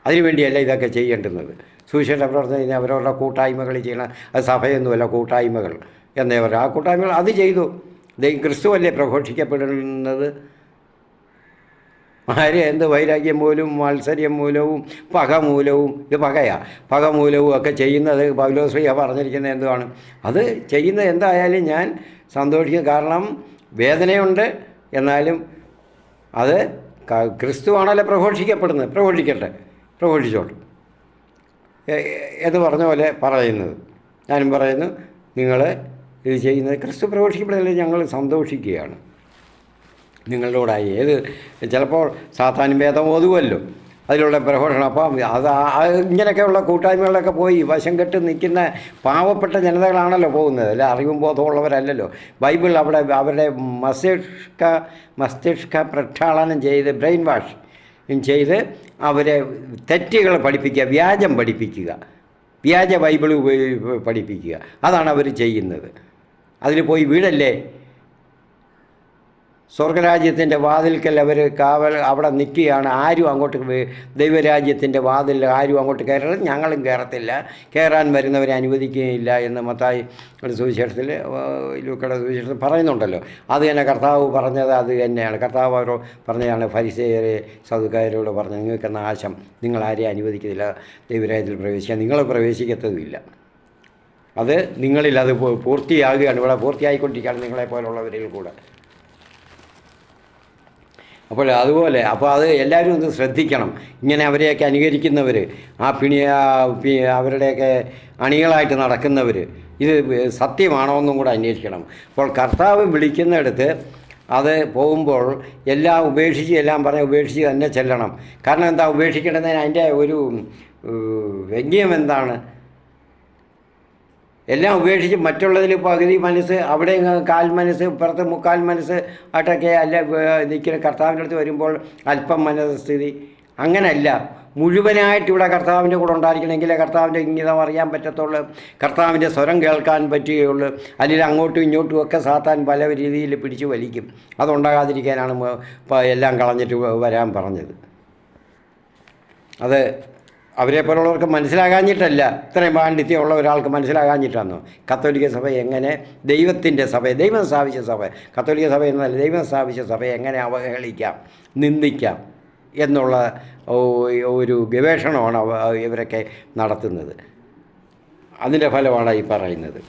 അതിനുവേണ്ടിയല്ല ഇതൊക്കെ ചെയ്യേണ്ടുന്നത്. സുവിശേഷ പ്രവർത്തനം അവരവരുടെ കൂട്ടായ്മകൾ ചെയ്യണം. അത് സഭയൊന്നുമല്ല, കൂട്ടായ്മകൾ എന്നേ പറയും. ആ കൂട്ടായ്മകൾ അത് ചെയ്തു. ക്രിസ്തുവല്ലേ പ്രഘോഷിക്കപ്പെടുന്നത്? എന്ത് വൈരാഗ്യം മൂലവും മാത്സര്യം മൂലവും ഇത് പകമൂലവും ഒക്കെ ചെയ്യുന്നത് പൗലോസ്ലീഹ പറഞ്ഞിരിക്കുന്നത് എന്തുവാണ്? അത് ചെയ്യുന്നത് എന്തായാലും ഞാൻ സന്തോഷിക്കും. കാരണം വേദനയുണ്ട്, എന്നാലും അത് ക്രിസ്തുവാണല്ലോ പ്രഘോഷിക്കപ്പെടുന്നത്. പ്രഘോഷിച്ചോട്ടെ എന്ന് പറഞ്ഞ പോലെ പറയുന്നത്. ഞാനും പറയുന്നു, നിങ്ങൾ ഇത് ചെയ്യുന്നത് ക്രിസ്തു പ്രഘോഷിക്കപ്പെടുന്നതിൽ ഞങ്ങൾ സന്തോഷിക്കുകയാണ് നിങ്ങളോടായി. ചിലപ്പോൾ സാത്താനും ഭേദം ഓതുമല്ലോ അതിലുള്ള പ്രഘോഷണം. അപ്പം ഇങ്ങനെയൊക്കെയുള്ള കൂട്ടായ്മകളൊക്കെ പോയി വശം കെട്ട് നിൽക്കുന്ന പാവപ്പെട്ട ജനതകളാണല്ലോ പോകുന്നത്. അല്ല, അറിവും ബോധമുള്ളവരല്ലല്ലോ. ബൈബിൾ അവരുടെ മസ്തിഷ്ക പ്രക്ഷാളനം ചെയ്ത് ബ്രെയിൻ വാഷ് ചെയ്ത് അവരെ തെറ്റുകൾ പഠിപ്പിക്കുക, വ്യാജം പഠിപ്പിക്കുക, വ്യാജ ബൈബിൾ പഠിപ്പിക്കുക. അതാണ് അവർ ചെയ്യുന്നത്. അതിൽ പോയി വീടല്ലേ. സ്വർഗരാജ്യത്തിൻ്റെ വാതിൽക്കൽ അവർ അവിടെ നിൽക്കുകയാണ്. ആരും അങ്ങോട്ട് ദൈവരാജ്യത്തിൻ്റെ വാതിൽ ആരും അങ്ങോട്ട് കയറരുത്, ഞങ്ങളും കയറത്തില്ല, കയറാൻ വരുന്നവരെ അനുവദിക്കുകയില്ല എന്ന് മത്തായി സുവിശേഷത്തിൽ ലൂക്കയുടെ സുവിശേഷത്തിൽ പറയുന്നുണ്ടല്ലോ. അത് തന്നെ കർത്താവ് പറഞ്ഞത് അത് തന്നെയാണ്. കർത്താവ് അവരോ പറഞ്ഞതാണ്, ഫരിസേയരെ സദുക്കായരോട് പറഞ്ഞു, നിങ്ങൾക്ക് നാശം, നിങ്ങളാരെയും അനുവദിക്കുന്നില്ല ദൈവരാജ്യത്തിൽ പ്രവേശിക്കാൻ, നിങ്ങൾ പ്രവേശിക്കത്തതുമില്ല. അത് നിങ്ങളിൽ അത് പൂർത്തിയാകുകയാണ്, ഇവിടെ പൂർത്തിയായിക്കൊണ്ടിരിക്കുകയാണ് നിങ്ങളെപ്പോലുള്ളവരിൽ കൂടെ. അപ്പോൾ അത് എല്ലാവരും ഒന്ന് ശ്രദ്ധിക്കണം. ഇങ്ങനെ അവരെയൊക്കെ അനുകരിക്കുന്നവർ, അവരുടെയൊക്കെ അണികളായിട്ട് നടക്കുന്നവർ, ഇത് സത്യമാണോ എന്നും കൂടെ അന്വേഷിക്കണം. അപ്പോൾ കർത്താവ് വിളിക്കുന്നിടത്ത് അത് പോകുമ്പോൾ എല്ലാം ഉപേക്ഷിച്ച് തന്നെ ചെല്ലണം. കാരണം എന്താ ഉപേക്ഷിക്കേണ്ടതിന് അതിൻ്റെ ഒരു വ്യംഗ്യം എന്താണ്? എല്ലാം ഉപേക്ഷിച്ച് മറ്റുള്ളതിൽ പകുതി മനസ്സ്, അവിടെ കാൽ മനസ്സ്, ഇപ്പുറത്ത് മുക്കാൽ മനസ്സ് ആയിട്ടൊക്കെ അല്ല നിൽക്കുന്ന കർത്താവിൻ്റെ അടുത്ത് വരുമ്പോൾ അല്പം മനസ്ഥിതി. അങ്ങനല്ല, മുഴുവനായിട്ട് ഇവിടെ കർത്താവിൻ്റെ കൂടെ ഉണ്ടായിരിക്കണമെങ്കിൽ കർത്താവിൻ്റെ ഇംഗിതം അറിയാൻ പറ്റത്തുള്ളൂ, കർത്താവിൻ്റെ സ്വരം കേൾക്കാൻ പറ്റുകയുള്ളൂ. അല്ലെങ്കിൽ അങ്ങോട്ടും ഇങ്ങോട്ടും ഒക്കെ സാത്താൻ പല രീതിയിൽ പിടിച്ചു വലിക്കും. അതുണ്ടാകാതിരിക്കാനാണ് എല്ലാം കളഞ്ഞിട്ട് വരാൻ പറഞ്ഞത്. അത് അവരെ പോലുള്ളവർക്ക് മനസ്സിലാകാഞ്ഞിട്ടല്ല, ഇത്രയും പാണ്ഡിത്യമുള്ള ഒരാൾക്ക് മനസ്സിലാകാഞ്ഞിട്ടാണോ? കത്തോലിക്ക സഭ എങ്ങനെ ദൈവത്തിൻ്റെ സഭ, ദൈവം സ്ഥാപിച്ച സഭ, കത്തോലിക്ക സഭ എന്നല്ല ദൈവം സ്ഥാപിച്ച സഭയെ എങ്ങനെ അവഹേളിക്കാം, നിന്ദിക്കാം എന്നുള്ള ഒരു ഗവേഷണമാണ് ഇവരൊക്കെ നടത്തുന്നത്. അതിൻ്റെ ഫലമാണ് ഈ പറയുന്നത്.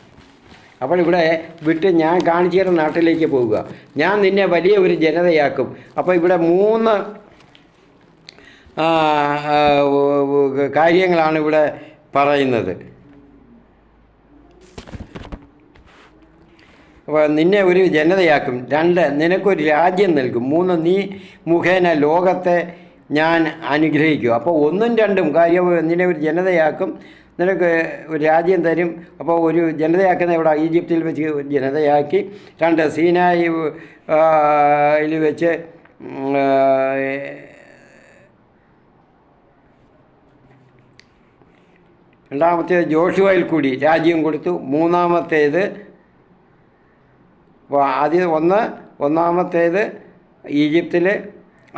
അപ്പോൾ ഇവിടെ വിട്ട് ഞാൻ കാണിച്ചു തരുന്ന നാട്ടിലേക്ക് പോവുക. ഞാൻ നിന്നെ വലിയ ഒരു ജനതയാക്കും. അപ്പോൾ ഇവിടെ 3 കാര്യങ്ങളാണ് ഇവിടെ പറയുന്നത്. അപ്പോൾ നിന്നെ ഒരു ജനതയാക്കും. 2 നിനക്കൊരു രാജ്യം നൽകും. 3 നീ മുഖേന ലോകത്തെ ഞാൻ അനുഗ്രഹിക്കും. അപ്പോൾ 1ഉം 2ഉം കാര്യം, നിന്നെ ഒരു ജനതയാക്കും, നിനക്ക് ഒരു രാജ്യം തരും. അപ്പോൾ ഒരു ജനതയാക്കുന്ന ഇവിടെ ഈജിപ്തിൽ വെച്ച് ജനതയാക്കി. 2 സീനായിൽ വെച്ച് രണ്ടാമത്തേത് ജോഷുവയിൽ കൂടി രാജ്യം കൊടുത്തു. മൂന്നാമത്തേത് ഒന്നാമത്തേത് ഈജിപ്തിൽ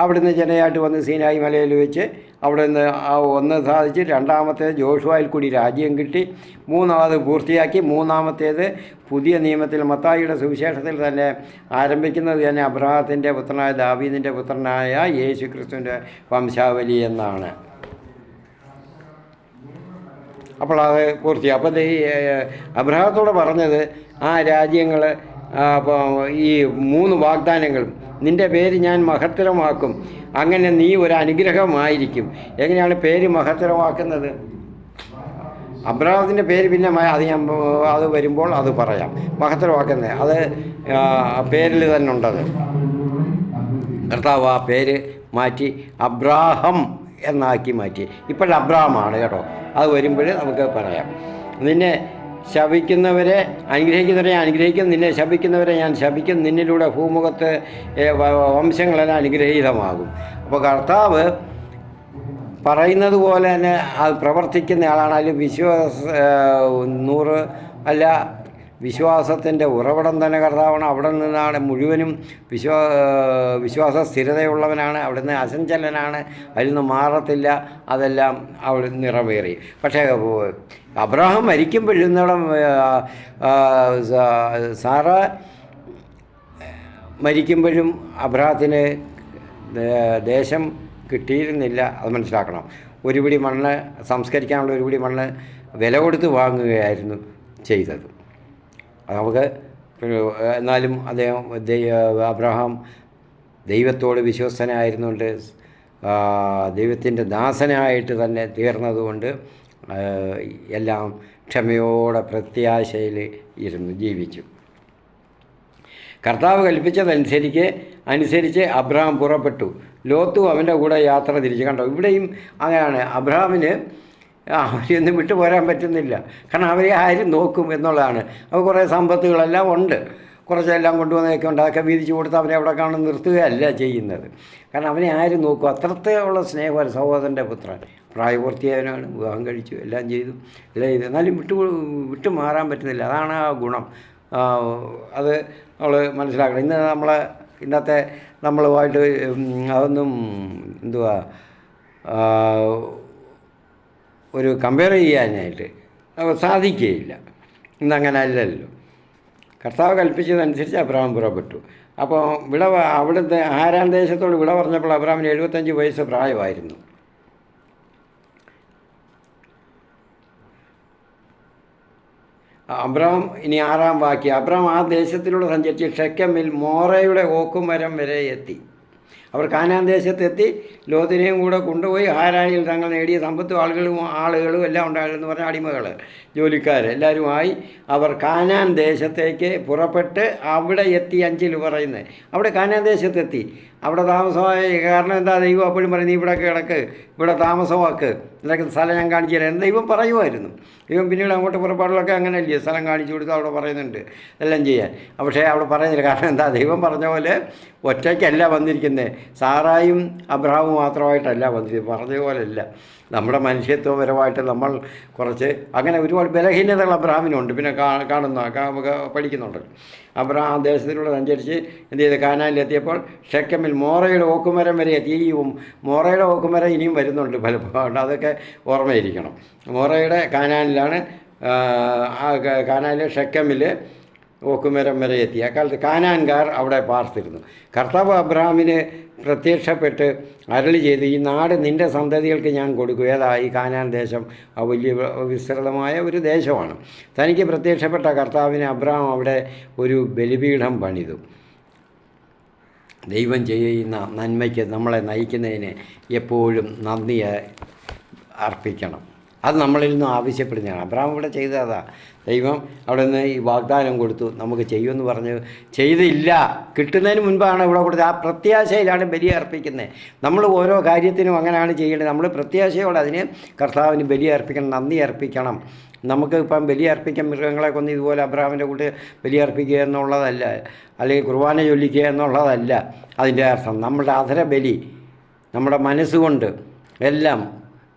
അവിടുന്ന് ജനയായിട്ട് വന്ന് സീനായി മലയിൽ വെച്ച് അവിടെ നിന്ന് ഒന്ന് സാധിച്ച്. രണ്ടാമത്തേത് ജോഷുവയിൽ കൂടി രാജ്യം കിട്ടി. 3ാമത് പൂർത്തിയാക്കി. 3ാമത്തേത് പുതിയ നിയമത്തിൽ മത്തായിയുടെ സുവിശേഷത്തിൽ തന്നെ ആരംഭിക്കുന്നത് തന്നെ അബ്രഹാത്തിൻ്റെ പുത്രനായ ദാവീദിൻ്റെ പുത്രനായ യേശു ക്രിസ്തുവിൻ്റെ വംശാവലി എന്നാണ്. അപ്പോൾ അത് പൂർത്തിയായി. അപ്പോൾ ഈ അബ്രഹാത്തോട് പറഞ്ഞത് ആ രാജ്യങ്ങൾ, അപ്പോൾ ഈ 3 വാഗ്ദാനങ്ങളും, നിൻ്റെ പേര് ഞാൻ മഹത്തരമാക്കും, അങ്ങനെ നീ ഒരു അനുഗ്രഹമായിരിക്കും. എങ്ങനെയാണ് പേര് മഹത്തരമാക്കുന്നത്? അബ്രഹാത്തിൻ്റെ പേര് പിന്നെ അത് വരുമ്പോൾ അത് പറയാം. മഹത്തരമാക്കുന്നത് അത് പേരിൽ തന്നെ ഉണ്ടത്. കർത്താവ് ആ പേര് മാറ്റി അബ്രാഹം എന്നാക്കി മാറ്റി. ഇപ്പോൾ അബ്രാഹമാണ് കേട്ടോ. അത് വരുമ്പോൾ നമുക്ക് പറയാം. നിന്നെ ശപിക്കുന്നവരെ അനുഗ്രഹിക്കുന്നവരെ ഞാൻ അനുഗ്രഹിക്കും, നിന്നെ ശപിക്കുന്നവരെ ഞാൻ ശപിക്കും, നിന്നിലൂടെ ഭൂമുഖത്ത് വംശങ്ങളെല്ലാം അനുഗ്രഹീതമാകും. അപ്പോൾ കർത്താവ് പറയുന്നത് പോലെ തന്നെ അത് പ്രവർത്തിക്കുന്ന ആളാണ്. അതിൽ 100 അല്ല, വിശ്വാസത്തിൻ്റെ ഉറവിടം തന്നെ കർത്താവാണ്. അവിടെ നിന്നാണ് മുഴുവനും വിശ്വാസ സ്ഥിരതയുള്ളവനാണ്. അവിടെ നിന്ന് അസഞ്ചലനാണ്, അതിൽ നിന്ന് മാറത്തില്ല. അതെല്ലാം അവിടെ നിറവേറി. പക്ഷേ അബ്രഹാം മരിക്കുമ്പോഴുന്നോളം സാറ മരിക്കുമ്പോഴും അബ്രഹാത്തിന് ദേശം കിട്ടിയിരുന്നില്ല. അത് മനസ്സിലാക്കണം. ഒരു പിടി മണ്ണ് സംസ്കരിക്കാനുള്ള ഒരു പിടി മണ്ണ് വില കൊടുത്ത് വാങ്ങുകയായിരുന്നു ചെയ്തത്. നമുക്ക് എന്നാലും അദ്ദേഹം അബ്രഹാം ദൈവത്തോട് വിശ്വസ്തനായിരുന്നുകൊണ്ട് ദൈവത്തിൻ്റെ ദാസനായിട്ട് തന്നെ തീർന്നതുകൊണ്ട് എല്ലാം ക്ഷമയോടെ പ്രത്യാശയിൽ ഇരുന്ന് ജീവിച്ചു. കർത്താവ് കൽപ്പിച്ചതനുസരിച്ച് അബ്രഹാം പുറപ്പെട്ടു. ലോത്തും അവൻ്റെ കൂടെ യാത്ര തിരിച്ചു. കണ്ടോ, ഇവിടെയും അങ്ങനെയാണ്. അബ്രഹാമിന് അവരെയൊന്നും വിട്ടു പോരാൻ പറ്റുന്നില്ല. കാരണം അവരെ ആരും നോക്കും എന്നുള്ളതാണ്. അപ്പോൾ കുറേ സമ്പത്തുകളെല്ലാം ഉണ്ട്. കുറച്ചെല്ലാം കൊണ്ടുവന്നതൊക്കെ ഉണ്ട്. അതൊക്കെ വീതിച്ച് കൊടുത്ത് അവനെ അവിടെ കാണുന്ന നിർത്തുകയല്ല ചെയ്യുന്നത്. കാരണം അവനെ ആരും നോക്കും. അത്രത്തോളം സ്നേഹമാണ് സഹോദരൻ്റെ പുത്രൻ. പ്രായപൂർത്തിയായവനാണ്, വിവാഹം കഴിച്ചു, എല്ലാം ചെയ്തു. എന്നാലും വിട്ടു മാറാൻ പറ്റുന്നില്ല. അതാണ് ആ ഗുണം. അത് നമ്മൾ മനസ്സിലാക്കണം. ഇന്നത്തെ നമ്മളുമായിട്ട് അതൊന്നും ഒരു കമ്പയർ ചെയ്യാനായിട്ട് സാധിക്കുകയില്ല. ഇന്നങ്ങനെ അല്ലല്ലോ. കർത്താവ് കൽപ്പിച്ചതനുസരിച്ച് അബ്രഹാം പുറപ്പെട്ടു. അപ്പോൾ അവിടുത്തെ ഹാരാൻ ദേശത്തോട് വിട പറഞ്ഞപ്പോൾ അബ്രഹാമിന് 75 വയസ്സ് പ്രായമായിരുന്നു. അബ്രഹാം ഇനി 6ാം വാക്യം. അബ്രഹാം ആ ദേശത്തിലൂടെ സഞ്ചരിച്ച് ഷെക്കെമിൽ മോറയുടെ ഓക്കുമരം വരെ എത്തി. അവർ കാനാൻ ദേശത്തെത്തി. ലോത്തിനെയും കൂടെ കൊണ്ടുപോയി ഹാരാനിൽ തങ്ങൾ നേടിയ സമ്പത്തും ആളുകളും എല്ലാം ഉണ്ടായിരുന്നു പറഞ്ഞ അടിമകൾ, ജോലിക്കാർ എല്ലാവരുമായി അവർ കാനാൻ ദേശത്തേക്ക് പുറപ്പെട്ട് അവിടെ എത്തി. 5 പറയുന്നത് അവിടെ കാനാൻ ദേശത്തെത്തി. അവിടെ താമസമായ കാരണം എന്താ? ദൈവം അപ്പോഴും പറയും, നീ ഇവിടെ കിടക്ക്, ഇവിടെ താമസമാക്ക്, നിനക്ക് സ്ഥലം ഞാൻ കാണിച്ചു തരാം എന്ന് ദൈവം പറയുമായിരുന്നു. ദൈവം പിന്നീട് അങ്ങോട്ട് പുറപ്പാടുകളൊക്കെ അങ്ങനെയല്ലേ, സ്ഥലം കാണിച്ചു കൊടുത്ത് അവിടെ പറയുന്നുണ്ട് എല്ലാം ചെയ്യാൻ. പക്ഷേ അവിടെ പറയുന്നില്ല. കാരണം എന്താ? ദൈവം പറഞ്ഞ പോലെ ഒറ്റയ്ക്കല്ല വന്നിരിക്കുന്നത്. സാറായും അബ്രഹാമും മാത്രമായിട്ടല്ല വന്നിരിക്കുന്നത്. പറഞ്ഞ പോലെയല്ല. നമ്മുടെ മനുഷ്യത്വപരമായിട്ട് നമ്മൾ കുറച്ച് അങ്ങനെ ഒരുപാട് ബലഹീനതകൾ അബ്രഹാമിനുണ്ട്. പിന്നെ പഠിക്കുന്നുണ്ടല്ലോ. അബ്രഹാം ദേശത്തിലൂടെ സഞ്ചരിച്ച് എന്ത് ചെയ്ത് കാനാനിലെത്തിയപ്പോൾ ഷെക്കെമിൽ മോറയുടെ ഓക്കുമരം വരെ എത്തി. ഈ മോറയുടെ ഓക്കുമരം ഇനിയും വരുന്നുണ്ട് പലപ്പോഴും. അതൊക്കെ ഓർമ്മയിരിക്കണം. മോറയുടെ കാനാനിലാണ്. കാനാനിലെ ഷെക്കെമിൽ ഓക്കുമരം വരെ എത്തി. അക്കാലത്ത് കാനാൻകാർ അവിടെ പാർത്തിരുന്നു. കർത്താവ് അബ്രഹാമിന് പ്രത്യക്ഷപ്പെട്ട് അരുളി ചെയ്ത്, ഈ നാട് നിൻ്റെ സന്തതികൾക്ക് ഞാൻ കൊടുക്കും. ഏതാ ഈ കാനാൻ ദേശം? ആ വലിയ വിസ്തൃതമായ ഒരു ദേശമാണ്. തനിക്ക് പ്രത്യക്ഷപ്പെട്ട കർത്താവിന് അബ്രഹാം അവിടെ ഒരു ബലിപീഠം പണിതു. ദൈവം ചെയ്യുന്ന നന്മയ്ക്ക് നമ്മളെ നയിക്കുന്നതിന് എപ്പോഴും നന്ദി അർപ്പിക്കണം. അത് നമ്മളിൽ നിന്നും ആവശ്യപ്പെടുന്നതാണ്. അബ്രഹാം ഇവിടെ ചെയ്തതാ. ദൈവം അവിടെ നിന്ന് ഈ വാഗ്ദാനം കൊടുത്തു, നമുക്ക് ചെയ്യുമെന്ന് പറഞ്ഞ് ചെയ്തില്ല. കിട്ടുന്നതിന് മുൻപാണ് ഇവിടെ കൊടുത്തത്. ആ പ്രത്യാശയിലാണ് ബലി അർപ്പിക്കുന്നത്. നമ്മൾ ഓരോ കാര്യത്തിനും അങ്ങനെയാണ് ചെയ്യേണ്ടത്. നമ്മൾ പ്രത്യാശയോടെ അതിന് കർത്താവിന് ബലി അർപ്പിക്കണം, നന്ദി അർപ്പിക്കണം. നമുക്ക് ഇപ്പം ബലി അർപ്പിക്കാൻ മൃഗങ്ങളെ കൊന്ന് ഇതുപോലെ അബ്രഹാമിൻ്റെ കൂട്ട് ബലി അർപ്പിക്കുക എന്നുള്ളതല്ല, അല്ലെങ്കിൽ കുർബാന ചൊല്ലിക്കുക എന്നുള്ളതല്ല അതിൻ്റെ അർത്ഥം. നമ്മുടെ അധര ബലി, നമ്മുടെ മനസ്സുകൊണ്ട് എല്ലാം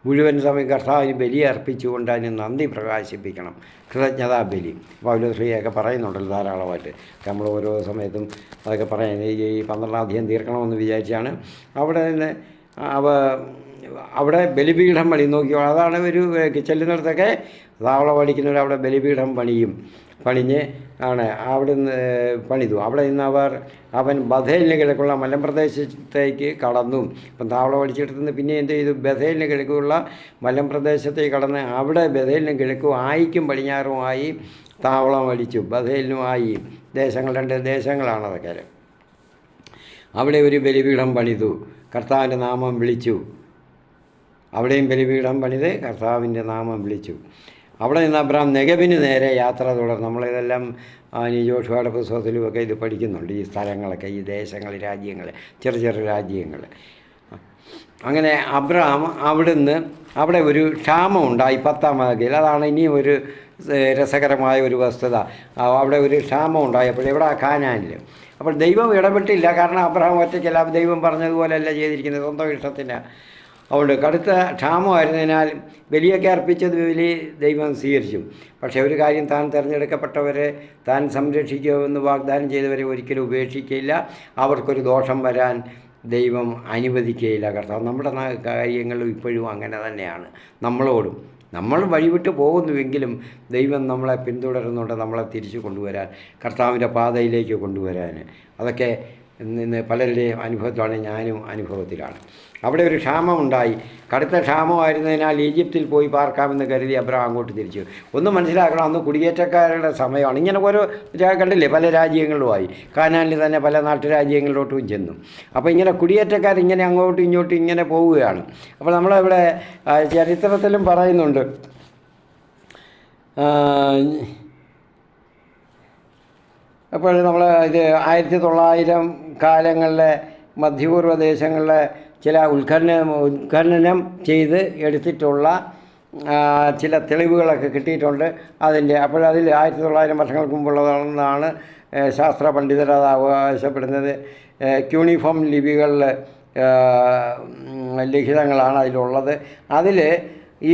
മുഴുവൻ സമയം കർത്താവിന് ബലി അർപ്പിച്ചുകൊണ്ട് അതിന് നന്ദി പ്രകാശിപ്പിക്കണം. കൃതജ്ഞതാ ബലി പൗലോസ്ലീഹയൊക്കെ പറയുന്നുണ്ടല്ലോ ധാരാളമായിട്ട്. നമ്മൾ ഓരോ സമയത്തും അതൊക്കെ പറയാൻ ഈ 12 അധ്യായം തീർക്കണമെന്ന് വിചാരിച്ചാണ്. അവിടെ നിന്ന് അവിടെ ബലിപീഠം പണി നോക്കിയോ. അതാണ് ഒരു ചെല്ലുന്നിടത്തൊക്കെ താവള പഠിക്കുന്നവർ അവിടെ ബലിപീഠം പണിഞ്ഞ് ആണ് അവിടുന്ന് പണിതു. അവിടെ നിന്ന് അവൻ ബഥേലിന് കിഴക്കുള്ള മലമ്പ്രദേശത്തേക്ക് കടന്നു. ഇപ്പം താവള പഠിച്ചെടുത്തുനിന്ന് പിന്നെ എന്ത് ചെയ്തു? ബഥേലിന് കിഴക്കുള്ള മലമ്പ്രദേശത്തേക്ക് കടന്ന് അവിടെ ബഥേലിന് കിഴക്കും ആയിക്കും പടിഞ്ഞാറുമായി താവളം അടിച്ചു. ബഥേലിനും ആയി ദേശങ്ങൾ, 2 ദേശങ്ങളാണ് അതൊക്കെ. അവിടെ ഒരു ബലിപീഠം പണിതു, കർത്താവിൻ്റെ നാമം വിളിച്ചു. അവിടെയും ബലിപീഠം പണിത് കർത്താവിൻ്റെ നാമം വിളിച്ചു. അവിടെ നിന്ന് അബ്രഹാം നെഗബിന് നേരെ യാത്ര തുടർന്നു. നമ്മളിതെല്ലാം ജോഷുവയുടെ പുസ്തകത്തിലുമൊക്കെ ഇത് പഠിക്കുന്നുണ്ട്. ഈ സ്ഥലങ്ങളൊക്കെ, ഈ ദേശങ്ങൾ, രാജ്യങ്ങൾ, ചെറിയ രാജ്യങ്ങൾ. അങ്ങനെ അബ്രഹാം അവിടെ ഒരു ക്ഷാമം ഉണ്ടായി 10-ാം അധ്യായത്തിൽ. അതാണ് ഇനിയും ഒരു രസകരമായ ഒരു വസ്തുത. അവിടെ ഒരു ക്ഷാമം ഉണ്ടായപ്പോൾ എവിടെ? കാനാനിൽ. അപ്പോൾ ദൈവം ഇടപെട്ടില്ല. കാരണം അബ്രഹാം ഒറ്റയ്ക്കല്ല, ദൈവം പറഞ്ഞതുപോലെയല്ല ചെയ്തിരിക്കുന്നത്, സ്വന്തം ഇഷ്ടത്തിന്. അതുകൊണ്ട് കടുത്ത ക്ഷാമമായിരുന്നതിനാൽ ബലിയൊക്കെ അർപ്പിച്ചത് ദൈവം സ്വീകരിച്ചു. പക്ഷേ ഒരു കാര്യം, താൻ തിരഞ്ഞെടുക്കപ്പെട്ടവരെ താൻ സംരക്ഷിക്കുമെന്ന് വാഗ്ദാനം ചെയ്തവരെ ഒരിക്കലും ഉപേക്ഷിക്കുകയില്ല. അവർക്കൊരു ദോഷം വരാൻ ദൈവം അനുവദിക്കുകയില്ല. കർത്താവ് നമ്മുടെ കാര്യങ്ങളും ഇപ്പോഴും അങ്ങനെ തന്നെയാണ്. നമ്മളോടും നമ്മൾ വഴിവിട്ട് പോകുന്നുവെങ്കിലും ദൈവം നമ്മളെ പിന്തുടരുന്നുണ്ട്, നമ്മളെ തിരിച്ചു കൊണ്ടുവരാൻ, കർത്താവിൻ്റെ പാതയിലേക്ക് കൊണ്ടുവരാൻ. അതൊക്കെ ഇന്ന് പലരുടെയും അനുഭവത്തിലാണ്, ഞാനും അനുഭവത്തിലാണ്. അവിടെ ഒരു ക്ഷാമമുണ്ടായി. കടുത്ത ക്ഷാമമായിരുന്നതിനാൽ ഈജിപ്തിൽ പോയി പാർക്കാമെന്ന് കരുതി അബ്രഹാം അങ്ങോട്ട് തിരിച്ചു. ഒന്ന് മനസ്സിലാക്കണം, അന്ന് കുടിയേറ്റക്കാരുടെ സമയമാണ്. ഇങ്ങനെ ഓരോ കണ്ടില്ലേ, പല രാജ്യങ്ങളുമായി. കാനാനിൽ തന്നെ പല നാട്ടുരാജ്യങ്ങളിലോട്ടും ചെന്നു. അപ്പോൾ ഇങ്ങനെ കുടിയേറ്റക്കാരിങ്ങനെ അങ്ങോട്ടും ഇങ്ങോട്ടും ഇങ്ങനെ പോവുകയാണ്. അപ്പോൾ നമ്മളിവിടെ ചരിത്രത്തിലും പറയുന്നുണ്ട്, അപ്പോൾ നമ്മൾ ഇത് 1900 കാലങ്ങളിലെ മധ്യപൂർവ്വ ദേശങ്ങളിലെ ചില ഉത്ഖനനം ചെയ്ത് എടുത്തിട്ടുള്ള ചില തെളിവുകളൊക്കെ കിട്ടിയിട്ടുണ്ട്. അപ്പോൾ അതിൽ 1900 വർഷങ്ങൾക്ക് മുമ്പുള്ളതാണെന്നാണ് ശാസ്ത്ര പണ്ഡിതർ അത് അവകാശപ്പെടുന്നത്. ക്യൂണിഫോം ലിപികളിൽ ലിഖിതങ്ങളാണ് അതിലുള്ളത്. അതിൽ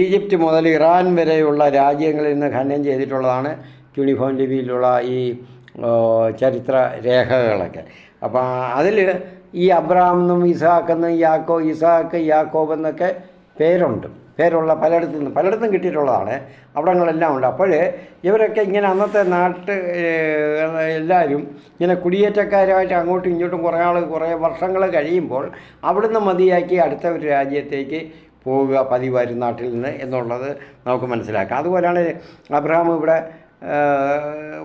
ഈജിപ്റ്റ് മുതൽ ഇറാൻ വരെയുള്ള രാജ്യങ്ങളിൽ നിന്ന് ഖനനം ചെയ്തിട്ടുള്ളതാണ് ക്യൂണിഫോം ലിപിയിലുള്ള ഈ ചരിത്ര രേഖകളൊക്കെ. അപ്പോൾ അതിൽ ഈ അബ്രഹാം എന്നും ഇസാക്കെന്നും ഇസാക്ക് യാക്കോബ് എന്നൊക്കെ പേരുള്ള പലയിടത്തും കിട്ടിയിട്ടുള്ളതാണ്. അവിടങ്ങളെല്ലാം ഉണ്ട്. അപ്പോൾ ഇവരൊക്കെ ഇങ്ങനെ അന്നത്തെ എല്ലാവരും ഇങ്ങനെ കുടിയേറ്റക്കാരായിട്ട് അങ്ങോട്ടും ഇങ്ങോട്ടും കുറേ വർഷങ്ങൾ കഴിയുമ്പോൾ അവിടുന്ന് മതിയാക്കി അടുത്ത ഒരു രാജ്യത്തേക്ക് പോവുക പതിവായിരുന്നു നാട്ടിൽ നിന്ന് എന്നുള്ളത് നമുക്ക് മനസ്സിലാക്കാം. അതുപോലെയാണ് അബ്രഹാം ഇവിടെ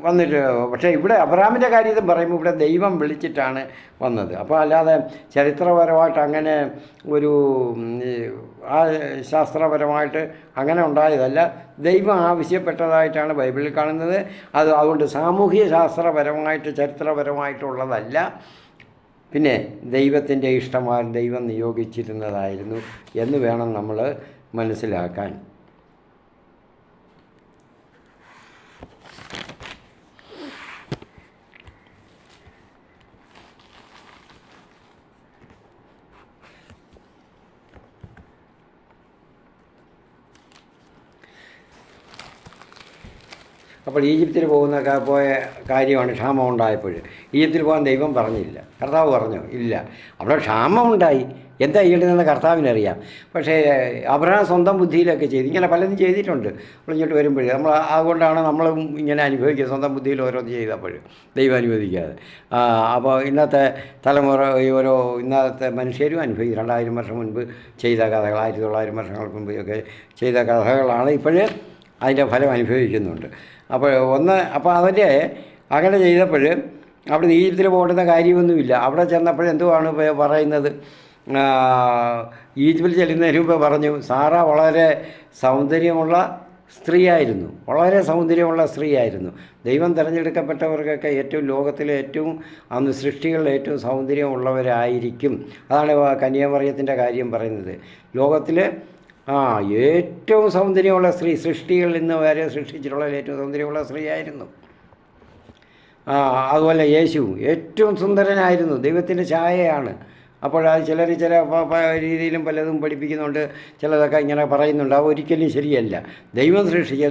വന്നിട്ട്. പക്ഷേ ഇവിടെ അബ്രഹാമിൻ്റെ കാര്യത്തിൽ പറയുമ്പോൾ ഇവിടെ ദൈവം വിളിച്ചിട്ടാണ് വന്നത്. അപ്പോൾ അല്ലാതെ ചരിത്രപരമായിട്ട് അങ്ങനെ ഒരു ശാസ്ത്രപരമായിട്ട് അങ്ങനെ ഉണ്ടായതല്ല, ദൈവം ആവശ്യപ്പെട്ടതായിട്ടാണ് ബൈബിളിൽ കാണുന്നത്. അതുകൊണ്ട് സാമൂഹ്യ ശാസ്ത്രപരമായിട്ട് ചരിത്രപരമായിട്ടുള്ളതല്ല. പിന്നെ ദൈവത്തിൻ്റെ ഇഷ്ടമായി ദൈവം നിയോഗിച്ചിരുന്നതായിരുന്നു എന്ന് വേണം നമ്മൾ മനസ്സിലാക്കാൻ. അപ്പോൾ ഈജിപ്തിൽ പോയ കാര്യമാണ് ക്ഷാമം ഉണ്ടായപ്പോൾ. ഈജിപ്തിൽ പോകാൻ ദൈവം പറഞ്ഞില്ല. കർത്താവ് പറഞ്ഞോ? ഇല്ല. അവിടെ ക്ഷാമമുണ്ടായി. എന്താ ചെയ്യേണ്ടതെന്ന് കർത്താവിനറിയാം. പക്ഷേ അബ്രഹാം സ്വന്തം ബുദ്ധിയിലൊക്കെ ചെയ്തു. ഇങ്ങനെ പലതും ചെയ്തിട്ടുണ്ട്. നമ്മൾ ഇങ്ങോട്ട് വരുമ്പോഴേ നമ്മൾ അതുകൊണ്ടാണ് നമ്മളും ഇങ്ങനെ അനുഭവിക്കുക. സ്വന്തം ബുദ്ധിയിൽ ഓരോന്ന് ചെയ്തപ്പോഴും ദൈവം അനുവദിക്കാതെ. അപ്പോൾ ഇന്നത്തെ തലമുറ ഇന്നത്തെ മനുഷ്യരും അനുഭവിക്കും. 2000 വർഷം മുൻപ് ചെയ്ത കഥകൾ, 1900 വർഷങ്ങൾക്ക് മുമ്പ് ഒക്കെ ചെയ്ത കഥകളാണ് ഇപ്പോഴേ അതിൻ്റെ ഫലം അനുഭവിക്കുന്നുണ്ട്. അപ്പോൾ അതിൻ്റെ അങ്ങനെ ചെയ്തപ്പോൾ അവിടെ ഈജിപ്തിൽ പോകേണ്ടുന്ന കാര്യമൊന്നുമില്ല. അവിടെ ചെന്നപ്പോഴെന്തുവാണ് പറയുന്നത്? ഈജിപ്തിൽ ചെല്ലുന്നതിന് മുമ്പ് പറഞ്ഞു, സാറ വളരെ സൗന്ദര്യമുള്ള സ്ത്രീയായിരുന്നു, വളരെ സൗന്ദര്യമുള്ള സ്ത്രീയായിരുന്നു. ദൈവം തിരഞ്ഞെടുക്കപ്പെട്ടവർക്കൊക്കെ ഏറ്റവും ലോകത്തിലെ ഏറ്റവും അന്ന് സൃഷ്ടികളിലെ ഏറ്റവും സൗന്ദര്യമുള്ളവരായിരിക്കും. അതാണ് കന്യാമറിയത്തിൻ്റെ കാര്യം പറയുന്നത്. ലോകത്തിൽ ഏറ്റവും സൗന്ദര്യമുള്ള സ്ത്രീ, സൃഷ്ടികളിൽ നിന്ന് വരെ സൃഷ്ടിച്ചിട്ടുള്ള ഏറ്റവും സൗന്ദര്യമുള്ള സ്ത്രീയായിരുന്നു. അതുപോലെ യേശു ഏറ്റവും സുന്ദരനായിരുന്നു, ദൈവത്തിൻ്റെ ഛായയാണ്. അപ്പോൾ അത് ചില രീതിയിലും പലതും പഠിപ്പിക്കുന്നുണ്ട്, ചിലതൊക്കെ ഇങ്ങനെ പറയുന്നുണ്ട്. അത് ഒരിക്കലും ശരിയല്ല. ദൈവം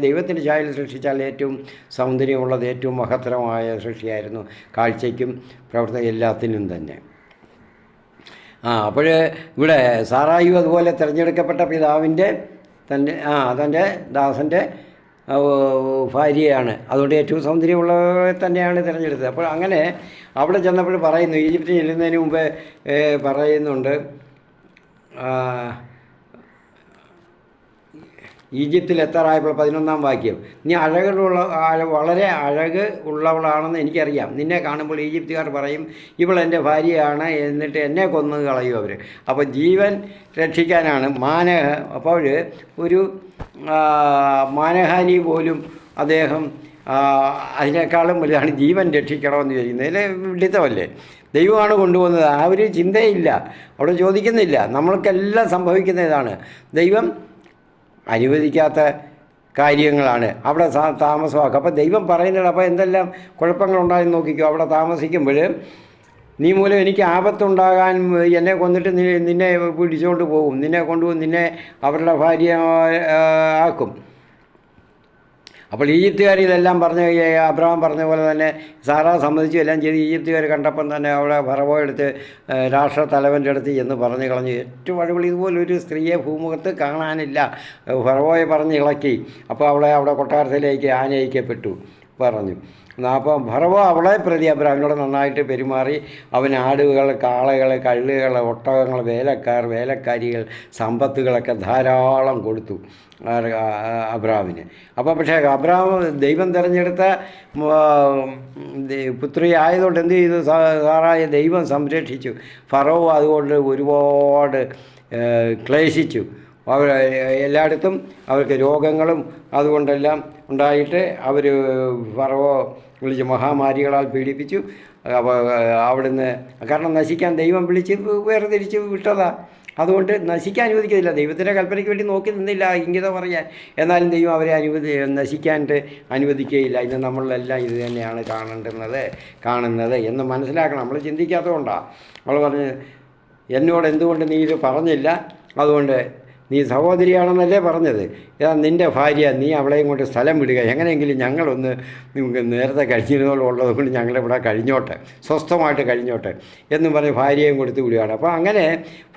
ദൈവത്തിൻ്റെ ഛായയിൽ സൃഷ്ടിച്ചാൽ ഏറ്റവും സൗന്ദര്യമുള്ളത്, ഏറ്റവും മഹത്തരമായ സൃഷ്ടിയായിരുന്നു, കാഴ്ചയ്ക്കും എല്ലാത്തിനും തന്നെ. അപ്പോൾ ഇവിടെ സാറായും അതുപോലെ തിരഞ്ഞെടുക്കപ്പെട്ട പിതാവിൻ്റെ തൻ്റെ ദാസൻ്റെ ഭാര്യയാണ്. അതുകൊണ്ട് ഏറ്റവും സൗന്ദര്യമുള്ളവരെ തന്നെയാണ് തിരഞ്ഞെടുത്തത്. അപ്പോൾ അങ്ങനെ അവിടെ ചെന്നപ്പോൾ പറയുന്നു, ഈജിപ്തിൽ ചെല്ലുന്നതിന് മുമ്പേ പറയുന്നുണ്ട്, ഈജിപ്തിൽ എത്താറായപ്പോൾ 11-ാം വാക്യം, നീ വളരെ അഴക് ഉള്ളവളാണെന്ന് എനിക്കറിയാം. നിന്നെ കാണുമ്പോൾ ഈജിപ്തുകാർ പറയും, ഇവൾ എൻ്റെ ഭാര്യയാണ്, എന്നിട്ട് എന്നെ കൊന്നു കളയും അവർ. അപ്പോൾ ജീവൻ രക്ഷിക്കാനാണ് അപ്പോൾ ഒരു മാനഹാനി പോലും അദ്ദേഹം അതിനേക്കാളും വലുതാണ് ജീവൻ രക്ഷിക്കണമെന്ന് ചോദിക്കുന്നത്. അതിലെ വിഡിത്തമല്ലേ? ദൈവമാണ് കൊണ്ടുപോകുന്നത്. ആ ഒരു ചിന്തയില്ല, അവിടെ ചോദിക്കുന്നില്ല. നമ്മൾക്കെല്ലാം സംഭവിക്കുന്ന ഇതാണ്, ദൈവം അനുവദിക്കാത്ത കാര്യങ്ങളാണ് അവിടെ താമസമാക്കുക. അപ്പോൾ ദൈവം പറയുന്നത്, അപ്പോൾ എന്തെല്ലാം കുഴപ്പങ്ങളുണ്ടായെന്ന് നോക്കിക്കോ. അവിടെ താമസിക്കുമ്പോൾ നീ മൂലം എനിക്ക് ആപത്തുണ്ടാകാൻ, എന്നെ കൊന്നിട്ട് നിന്നെ പിടിച്ചുകൊണ്ട് പോകും, നിന്നെ കൊണ്ടുപോകും, നിന്നെ അവരുടെ ഭാര്യ ആക്കും. അപ്പോൾ ഈജിപ്തുകാർ ഇതെല്ലാം പറഞ്ഞ് അബ്രഹാം പറഞ്ഞ പോലെ തന്നെ സാറാ സമ്മതിച്ചു എല്ലാം ചെയ്ത്. ഈജിപ്തുകാർ കണ്ടപ്പം തന്നെ അവിടെ ഫറവോ എടുത്ത് രാഷ്ട്ര തലവൻ്റെ അടുത്ത് എന്ന് പറഞ്ഞു കളഞ്ഞു. ഏറ്റവും അടിപൊളി ഇതുപോലൊരു സ്ത്രീയെ ഭൂമുഖത്ത് കാണാനില്ല. ഫറവോയെ പറഞ്ഞ് ഇളക്കി. അപ്പോൾ അവിടെ കൊട്ടാരത്തിലേക്ക് ആനയിക്കപ്പെട്ടു പറഞ്ഞു. അപ്പം ഫറവോ അവളെ പ്രതി അബ്രഹാമിനോട് നന്നായിട്ട് പെരുമാറി. അവൻ ആടുകൾ, കാളകൾ, കഴുകുകൾ, ഒട്ടകങ്ങൾ, വേലക്കാരികൾ, സമ്പത്തുകളൊക്കെ ധാരാളം കൊടുത്തു അബ്രഹാമിന്. അപ്പോൾ പക്ഷേ അബ്രഹാം ദൈവം തിരഞ്ഞെടുത്ത പുത്രി ആയതുകൊണ്ട് എന്ത് ചെയ്തു? സാറായ ദൈവം സംരക്ഷിച്ചു. ഫറവോ അതുകൊണ്ട് ഒരുപാട് ക്ലേശിച്ചു. എല്ലായിടത്തും അവർക്ക് രോഗങ്ങളും അതുകൊണ്ടെല്ലാം ഉണ്ടായിട്ട് അവർ ഫറവോ വിളിച്ച് മഹാമാരികളാൽ പീഡിപ്പിച്ചു. അവിടുന്ന് കാരണം നശിക്കാൻ ദൈവം വിളിച്ച് വേർതിരിച്ച് വിട്ടതാ. അതുകൊണ്ട് നശിക്കാൻ അനുവദിക്കുന്നില്ല. ദൈവത്തിൻ്റെ കൽപ്പനയ്ക്ക് വേണ്ടി നോക്കി നിന്നില്ല ഇംഗിതം പറയാൻ. എന്നാലും ദൈവം അവരെ നശിക്കാനായിട്ട് അനുവദിക്കുകയില്ല. ഇന്ന് നമ്മളെല്ലാം ഇത് തന്നെയാണ് കാണുന്നത് എന്ന് മനസ്സിലാക്കണം. നമ്മൾ ചിന്തിക്കാത്തതുകൊണ്ടാണ്. അവൾ പറഞ്ഞ്, എന്നോട് എന്തുകൊണ്ട് നീ ഇത് പറഞ്ഞില്ല? അതുകൊണ്ട് നീ സഹോദരിയാണെന്നല്ലേ പറഞ്ഞത്, നിൻ്റെ ഭാര്യ, നീ അവളെയും കൊണ്ട് സ്ഥലം വിടുക, എങ്ങനെയെങ്കിലും ഞങ്ങളൊന്ന് നേരത്തെ കഴിഞ്ഞിരുന്നോളുള്ളത് കൊണ്ട് ഞങ്ങളിവിടെ കഴിഞ്ഞോട്ടെ, സ്വസ്ഥമായിട്ട് കഴിഞ്ഞോട്ടെ എന്നും പറഞ്ഞ് ഭാര്യയും കൊടുത്ത് വിടുകയാണ്. അപ്പോൾ അങ്ങനെ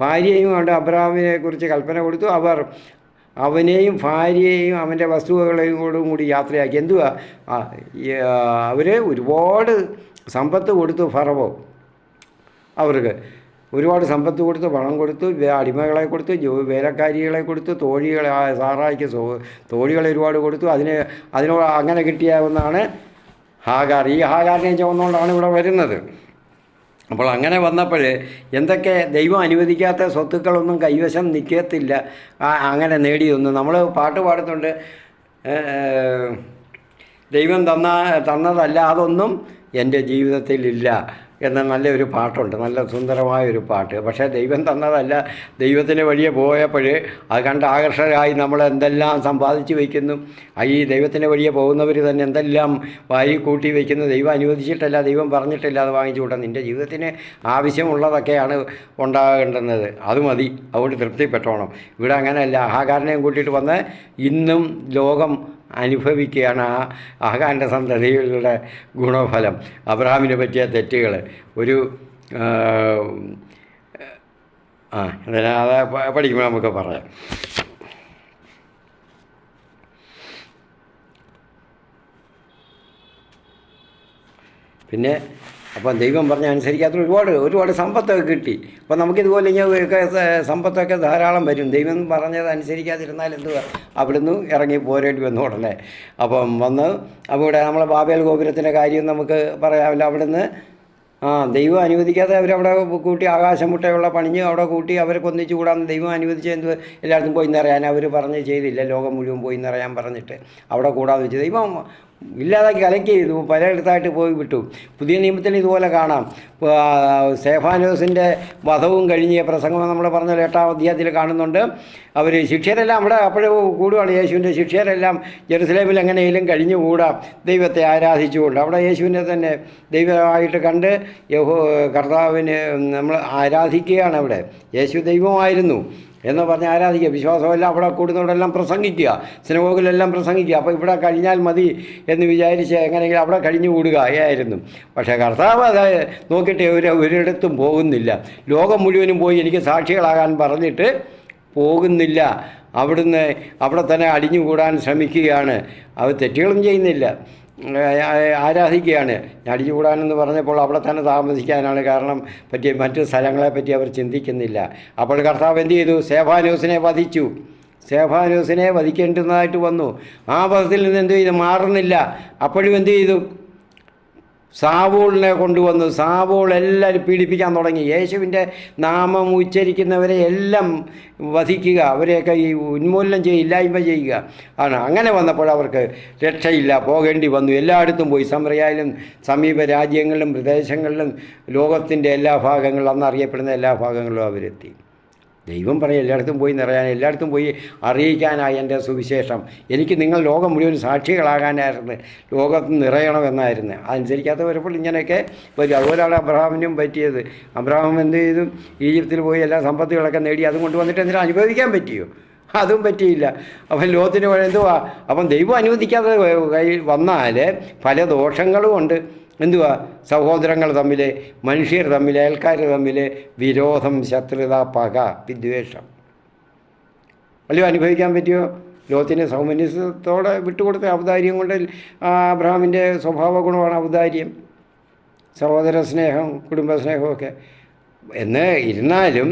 ഭാര്യയും കൊണ്ട് അബ്രഹാമിനെ കുറിച്ച് കൽപ്പന കൊടുത്തു. അവനെയും ഭാര്യയെയും അവൻ്റെ വസ്തുവകളെയും കൂടി യാത്രയാക്കി. എന്തുവാ അവർ ഒരുപാട് സമ്പത്ത് കൊടുത്തു. ഫറവോ അവർക്ക് ഒരുപാട് സമ്പത്ത് കൊടുത്തു, പണം കൊടുത്തു, അടിമകളെ കൊടുത്തു, വേലക്കാരികളെ കൊടുത്തു, സാറായിക്ക് തോഴികളെ ഒരുപാട് കൊടുത്തു. അതിനോട് അങ്ങനെ കിട്ടിയാവുന്നതാണ് ഹാഗാർ. ഈ ഹാഗാറിനെ ചുവന്നുകൊണ്ടാണ് ഇവിടെ വരുന്നത്. അപ്പോൾ അങ്ങനെ വന്നപ്പോൾ എന്തൊക്കെ ദൈവം അനുവദിക്കാത്ത സ്വത്തുക്കളൊന്നും കൈവശം നിൽക്കത്തില്ല. അങ്ങനെ നേടിയൊന്നും നമ്മൾ പാട്ട് പാടുന്നുണ്ട്, ദൈവം തന്നതല്ല അതൊന്നും എൻ്റെ ജീവിതത്തിലില്ല എന്ന നല്ലൊരു പാട്ടുണ്ട്, നല്ല സുന്ദരമായൊരു പാട്ട്. പക്ഷേ ദൈവം തന്നതല്ല, ദൈവത്തിൻ്റെ വഴിയെ പോയപ്പോൾ അത് കണ്ട് ആകർഷകരായി നമ്മൾ എന്തെല്ലാം സമ്പാദിച്ച് വയ്ക്കുന്നു. ഈ ദൈവത്തിൻ്റെ വഴിയെ പോകുന്നവർ തന്നെ എന്തെല്ലാം വാരി കൂട്ടി വയ്ക്കുന്നു. ദൈവം അനുവദിച്ചിട്ടല്ല, ദൈവം പറഞ്ഞിട്ടില്ല അത് വാങ്ങിച്ചു കൂട്ടാൻ. നിൻ്റെ ജീവിതത്തിന് ആവശ്യമുള്ളതൊക്കെയാണ് ഉണ്ടാകേണ്ടുന്നത്, അത് മതി, അതുകൊണ്ട് തൃപ്തിപ്പെട്ടോണം. ഇവിടെ അങ്ങനെയല്ല. ഹാഗാറിനെയും കൂട്ടിയിട്ട് വന്ന് ഇന്നും ലോകം അനുഭവിക്കുകയാണ് ആഹാന്റെ സന്തതികളുടെ ഗുണഫലം. അബ്രഹാമിന് പറ്റിയ തെറ്റുകൾ ഒരു എന്തായാലും അത് പഠിക്കുമ്പോൾ നമുക്ക് പറയാം. പിന്നെ അപ്പം ദൈവം പറഞ്ഞ അനുസരിക്കാത്ത ഒരുപാട് സമ്പത്തൊക്കെ കിട്ടി. അപ്പം നമുക്കിതുപോലെ ഇങ്ങനെ സമ്പത്തൊക്കെ ധാരാളം വരും. ദൈവം പറഞ്ഞത് അനുസരിക്കാതിരുന്നാൽ എന്തുവാ, അവിടുന്ന് ഇറങ്ങി പോരേണ്ടി വന്നു ഉടനെ. അപ്പം വന്ന് അപ്പോൾ ഇവിടെ നമ്മളെ ബാബേൽ ഗോപുരത്തിൻ്റെ കാര്യം നമുക്ക് പറയാമല്ലോ. അവിടുന്ന് ദൈവം അനുവദിക്കാതെ അവരവിടെ കൂട്ടി ആകാശമുട്ടയുള്ള പണിഞ്ഞ് അവിടെ കൂട്ടി അവർക്ക് ഒന്നിച്ചു കൂടാൻ ദൈവം അനുവദിച്ച് എല്ലായിടത്തും പോയി നിറയാൻ അവർ പറഞ്ഞ് ചെയ്തില്ല. ലോകം മുഴുവൻ പോയി നിറയാൻ പറഞ്ഞിട്ട് അവിടെ കൂടാതെ വെച്ച് ദൈവം ഇല്ലാതാക്കി കലക്കി ചെയ്തു, പലയിടത്തായിട്ട് പോയി വിട്ടു. പുതിയ നിയമത്തിൽ ഇതുപോലെ കാണാം. സ്തെഫാനോസിൻ്റെ വധവും കഴിഞ്ഞ പ്രസംഗം നമ്മൾ പറഞ്ഞ 8-ാം അധ്യായത്തിൽ കാണുന്നുണ്ട്. അവർ ശിഷ്യരെല്ലാം അവിടെ അപ്പോഴേ കൂടുകയാണ്. യേശുവിൻ്റെ ശിഷ്യരെല്ലാം ജെറുസലേമിൽ എങ്ങനെയെങ്കിലും കഴിഞ്ഞുകൂടാം ദൈവത്തെ ആരാധിച്ചുകൊണ്ട്. അവിടെ യേശുവിനെ തന്നെ ദൈവമായിട്ട് കണ്ട് കർത്താവിന് നമ്മൾ ആരാധിക്കുകയാണ്. അവിടെ യേശു ദൈവമായിരുന്നു എന്ന് പറഞ്ഞ് ആരാധിക്കുക. വിശ്വാസമെല്ലാം അവിടെ കൂടുന്നവരെല്ലാം പ്രസംഗിക്കുക, സിനഗോഗിലെല്ലാം പ്രസംഗിക്കുക. അപ്പോൾ ഇവിടെ കഴിഞ്ഞാൽ മതി എന്ന് വിചാരിച്ച് എങ്ങനെയെങ്കിലും അവിടെ കഴിഞ്ഞു കൂടുകയായിരുന്നു. പക്ഷേ കർത്താവ് അത് നോക്കിയിട്ട് ഒരിടത്തും പോകുന്നില്ല. ലോകം മുഴുവനും പോയി എനിക്ക് സാക്ഷികളാകാൻ പറഞ്ഞിട്ട് പോകുന്നില്ല. അവിടുന്ന് അവിടെ തന്നെ അടിഞ്ഞുകൂടാൻ ശ്രമിക്കുകയാണ്. അവർ തെറ്റുകളും ചെയ്യുന്നില്ല, ആരാധിക്കുകയാണ്. അടിഞ്ഞുകൂടാനെന്ന് പറഞ്ഞപ്പോൾ അവിടെ തന്നെ താമസിക്കാനാണ് കാരണം. മറ്റ് സ്ഥലങ്ങളെപ്പറ്റി അവർ ചിന്തിക്കുന്നില്ല. അപ്പോൾ കർത്താവ് എന്ത് ചെയ്തു? സ്തെഫാനോസിനെ വധിച്ചു. സ്തെഫാനോസിനെ വധിക്കേണ്ടതായിട്ട് വന്നു. ആ വധത്തിൽ നിന്ന് എന്ത് ചെയ്തു? മാറുന്നില്ല. അപ്പോഴും എന്ത് ചെയ്തു? സാവൂളിനെ കൊണ്ടുവന്നു. സാവൂൾ എല്ലാവരും പീഡിപ്പിക്കാൻ തുടങ്ങി. യേശുവിൻ്റെ നാമം ഉച്ചരിക്കുന്നവരെ എല്ലാം വധിക്കുക, അവരെയൊക്കെ ഈ ഉന്മൂലനം ഇല്ലായ്മ ചെയ്യുക ആണ്. അങ്ങനെ വന്നപ്പോൾ അവർക്ക് രക്ഷയില്ല, പോകേണ്ടി വന്നു. എല്ലായിടത്തും പോയി. സമറിയായാലും സമീപ രാജ്യങ്ങളിലും പ്രദേശങ്ങളിലും ലോകത്തിൻ്റെ എല്ലാ ഭാഗങ്ങളിലും, അന്നറിയപ്പെടുന്ന എല്ലാ ഭാഗങ്ങളിലും അവരെത്തി. ദൈവം പറയും എല്ലായിടത്തും പോയി നിറയാൻ, എല്ലായിടത്തും പോയി അറിയിക്കാനായി എൻ്റെ സുവിശേഷം. എനിക്ക് നിങ്ങൾ ലോകം മുഴുവൻ സാക്ഷികളാകാനായിരുന്നു, ലോകത്ത് നിറയണമെന്നായിരുന്നു. അതനുസരിക്കാത്ത വരുമ്പോൾ ഇങ്ങനെയൊക്കെ വരും. അതുപോലെയാണ് അബ്രഹാമിനും പറ്റിയത്. അബ്രഹാം എന്ത് ചെയ്തു? ഈജിപ്തിൽ പോയി എല്ലാ സമ്പത്തുകളൊക്കെ നേടി അതും കൊണ്ടുവന്നിട്ട് എന്തിനാ അനുഭവിക്കാൻ പറ്റിയോ? അതും പറ്റിയില്ല. അപ്പം ലോകത്തിന് എന്തുവാ? അപ്പം ദൈവം അനുവദിക്കാതെ വന്നാൽ പല ദോഷങ്ങളും ഉണ്ട്. എന്തുവാ? സഹോദരങ്ങൾ തമ്മിൽ, മനുഷ്യർ തമ്മിൽ, അയൽക്കാർ തമ്മിൽ വിരോധം, ശത്രുത, പക, വിദ്വേഷം. അല്ലയോ അനുഭവിക്കാൻ പറ്റിയോ? ലോകത്തിന് സൗമന്യത്തോടെ വിട്ടുകൊടുത്ത ഔദാര്യം കൊണ്ട് അബ്രഹാമിൻ്റെ സ്വഭാവ ഗുണമാണ് ഔദാര്യം, സഹോദര സ്നേഹം, കുടുംബസ്നേഹമൊക്കെ. എന്ന് ഇരുന്നാലും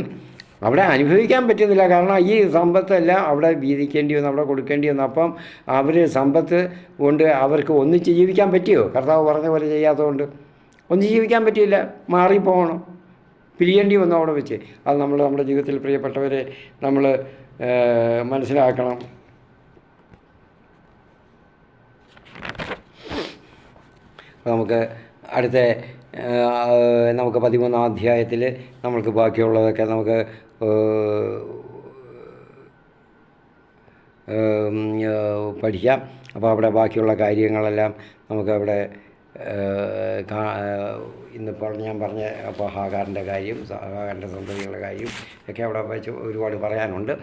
അവിടെ അനുഭവിക്കാൻ പറ്റുന്നില്ല. കാരണം ഈ സമ്പത്തെല്ലാം അവിടെ വീതിക്കേണ്ടി വന്നു, അവിടെ കൊടുക്കേണ്ടി വന്നു. അപ്പം അവർ സമ്പത്ത് കൊണ്ട് അവർക്ക് ഒന്നിച്ച് ജീവിക്കാൻ പറ്റിയോ? കർത്താവ് പറഞ്ഞ പോലെ ചെയ്യാത്തതുകൊണ്ട് ഒന്നിച്ച് ജീവിക്കാൻ പറ്റിയില്ല. മാറിപ്പോകണം, പിരിയേണ്ടി വന്നു അവിടെ വെച്ച്. അത് നമ്മുടെ ജീവിതത്തിൽ പ്രിയപ്പെട്ടവരെ നമ്മൾ മനസ്സിലാക്കണം. നമുക്ക് അടുത്ത 13-ാം അധ്യായത്തിൽ നമ്മൾക്ക് ബാക്കിയുള്ളതൊക്കെ നമുക്ക് പഠിക്കാം. അപ്പോൾ അവിടെ ബാക്കിയുള്ള കാര്യങ്ങളെല്ലാം നമുക്കവിടെ ഇന്നിപ്പോൾ ഞാൻ പറഞ്ഞ അപ്പോൾ ഹാഗാറിൻ്റെ കാര്യം, ഹാഗാറിൻ്റെ സന്തതികളുടെ കാര്യം ഒക്കെ അവിടെ വെച്ച് ഒരുപാട് പറയാനുണ്ട്.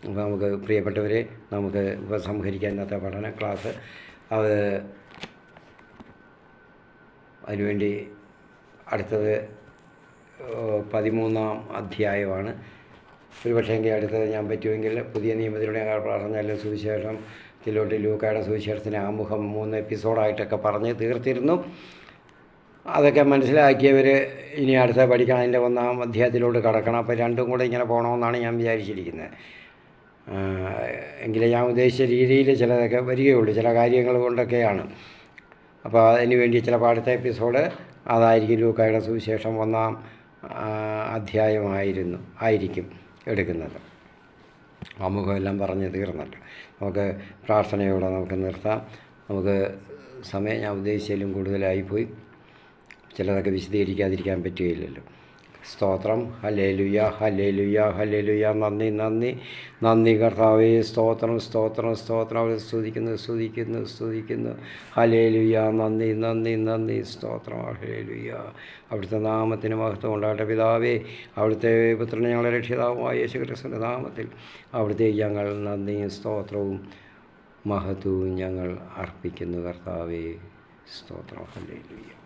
അപ്പോൾ നമുക്ക് പ്രിയപ്പെട്ടവരെ നമുക്ക് ഉപസംഹരിക്കാൻ ഇന്നത്തെ പഠന ക്ലാസ് അതിനുവേണ്ടി അടുത്തത് 13-ാം അധ്യായമാണ്. ഒരു പക്ഷേ എങ്കിൽ അടുത്തത് ഞാൻ പറ്റുമെങ്കിൽ പുതിയ നിയമത്തിലൂടെ പറഞ്ഞാലും സുവിശേഷത്തിലോട്ട് ലൂക്കായുടെ സുവിശേഷത്തിന് ആമുഖം 3 എപ്പിസോഡായിട്ടൊക്കെ പറഞ്ഞ് തീർത്തിരുന്നു. അതൊക്കെ മനസ്സിലാക്കിയവർ ഇനി അടുത്ത പഠിക്കണം, അതിൻ്റെ 1-ാം അധ്യായത്തിലോട്ട് കടക്കണം. അപ്പോൾ രണ്ടും കൂടെ ഇങ്ങനെ പോകണമെന്നാണ് ഞാൻ വിചാരിച്ചിരിക്കുന്നത്. എങ്കിലും ഞാൻ ഉദ്ദേശിച്ച രീതിയിൽ ചിലതൊക്കെ വരികയുള്ളൂ, ചില കാര്യങ്ങൾ കൊണ്ടൊക്കെയാണ്. അപ്പോൾ അതിന് വേണ്ടി ചിലപ്പോൾ അടുത്ത എപ്പിസോഡ് അതായിരിക്കും ലൂക്കായുടെ സുവിശേഷം 1-ാം അധ്യായമായിരിക്കും എടുക്കുന്നത്. ആമുഖമെല്ലാം പറഞ്ഞ് തീർന്നല്ലോ. നമുക്ക് പ്രാർത്ഥനയോടെ നമുക്ക് നിർത്താം. നമുക്ക് സമയം ഞാൻ ഉദ്ദേശിച്ചാലും കൂടുതലായിപ്പോയി, ചിലതൊക്കെ വിശദീകരിക്കാതിരിക്കാൻ പറ്റുകയില്ലല്ലോ. സ്തോത്രം. Hallelujah, hallelujah, hallelujah. നന്ദി, നന്ദി, നന്ദി കർത്താവേ. സ്തോത്രം, സ്തോത്രം, സ്തോത്രം. അവരെ സ്തുതിക്കുന്നു. ഹല്ലേലൂയ. നന്ദി, നന്ദി, നന്ദി. സ്തോത്രം. ഹല്ലേലൂയ. അവിടുത്തെ നാമത്തിന് മഹത്വം ഉണ്ടാകട്ടെ പിതാവേ. അവിടുത്തെ പുത്രനെ ഞങ്ങളുടെ രക്ഷിതാവുമായ യേശുക്രിസ്തുവിൻ്റെ നാമത്തിൽ അവിടുത്തെ ഞങ്ങൾ നന്ദിയും സ്തോത്രവും മഹത്വവും ഞങ്ങൾ അർപ്പിക്കുന്നു കർത്താവേ. സ്തോത്രം. ഹല്ലേലൂയ.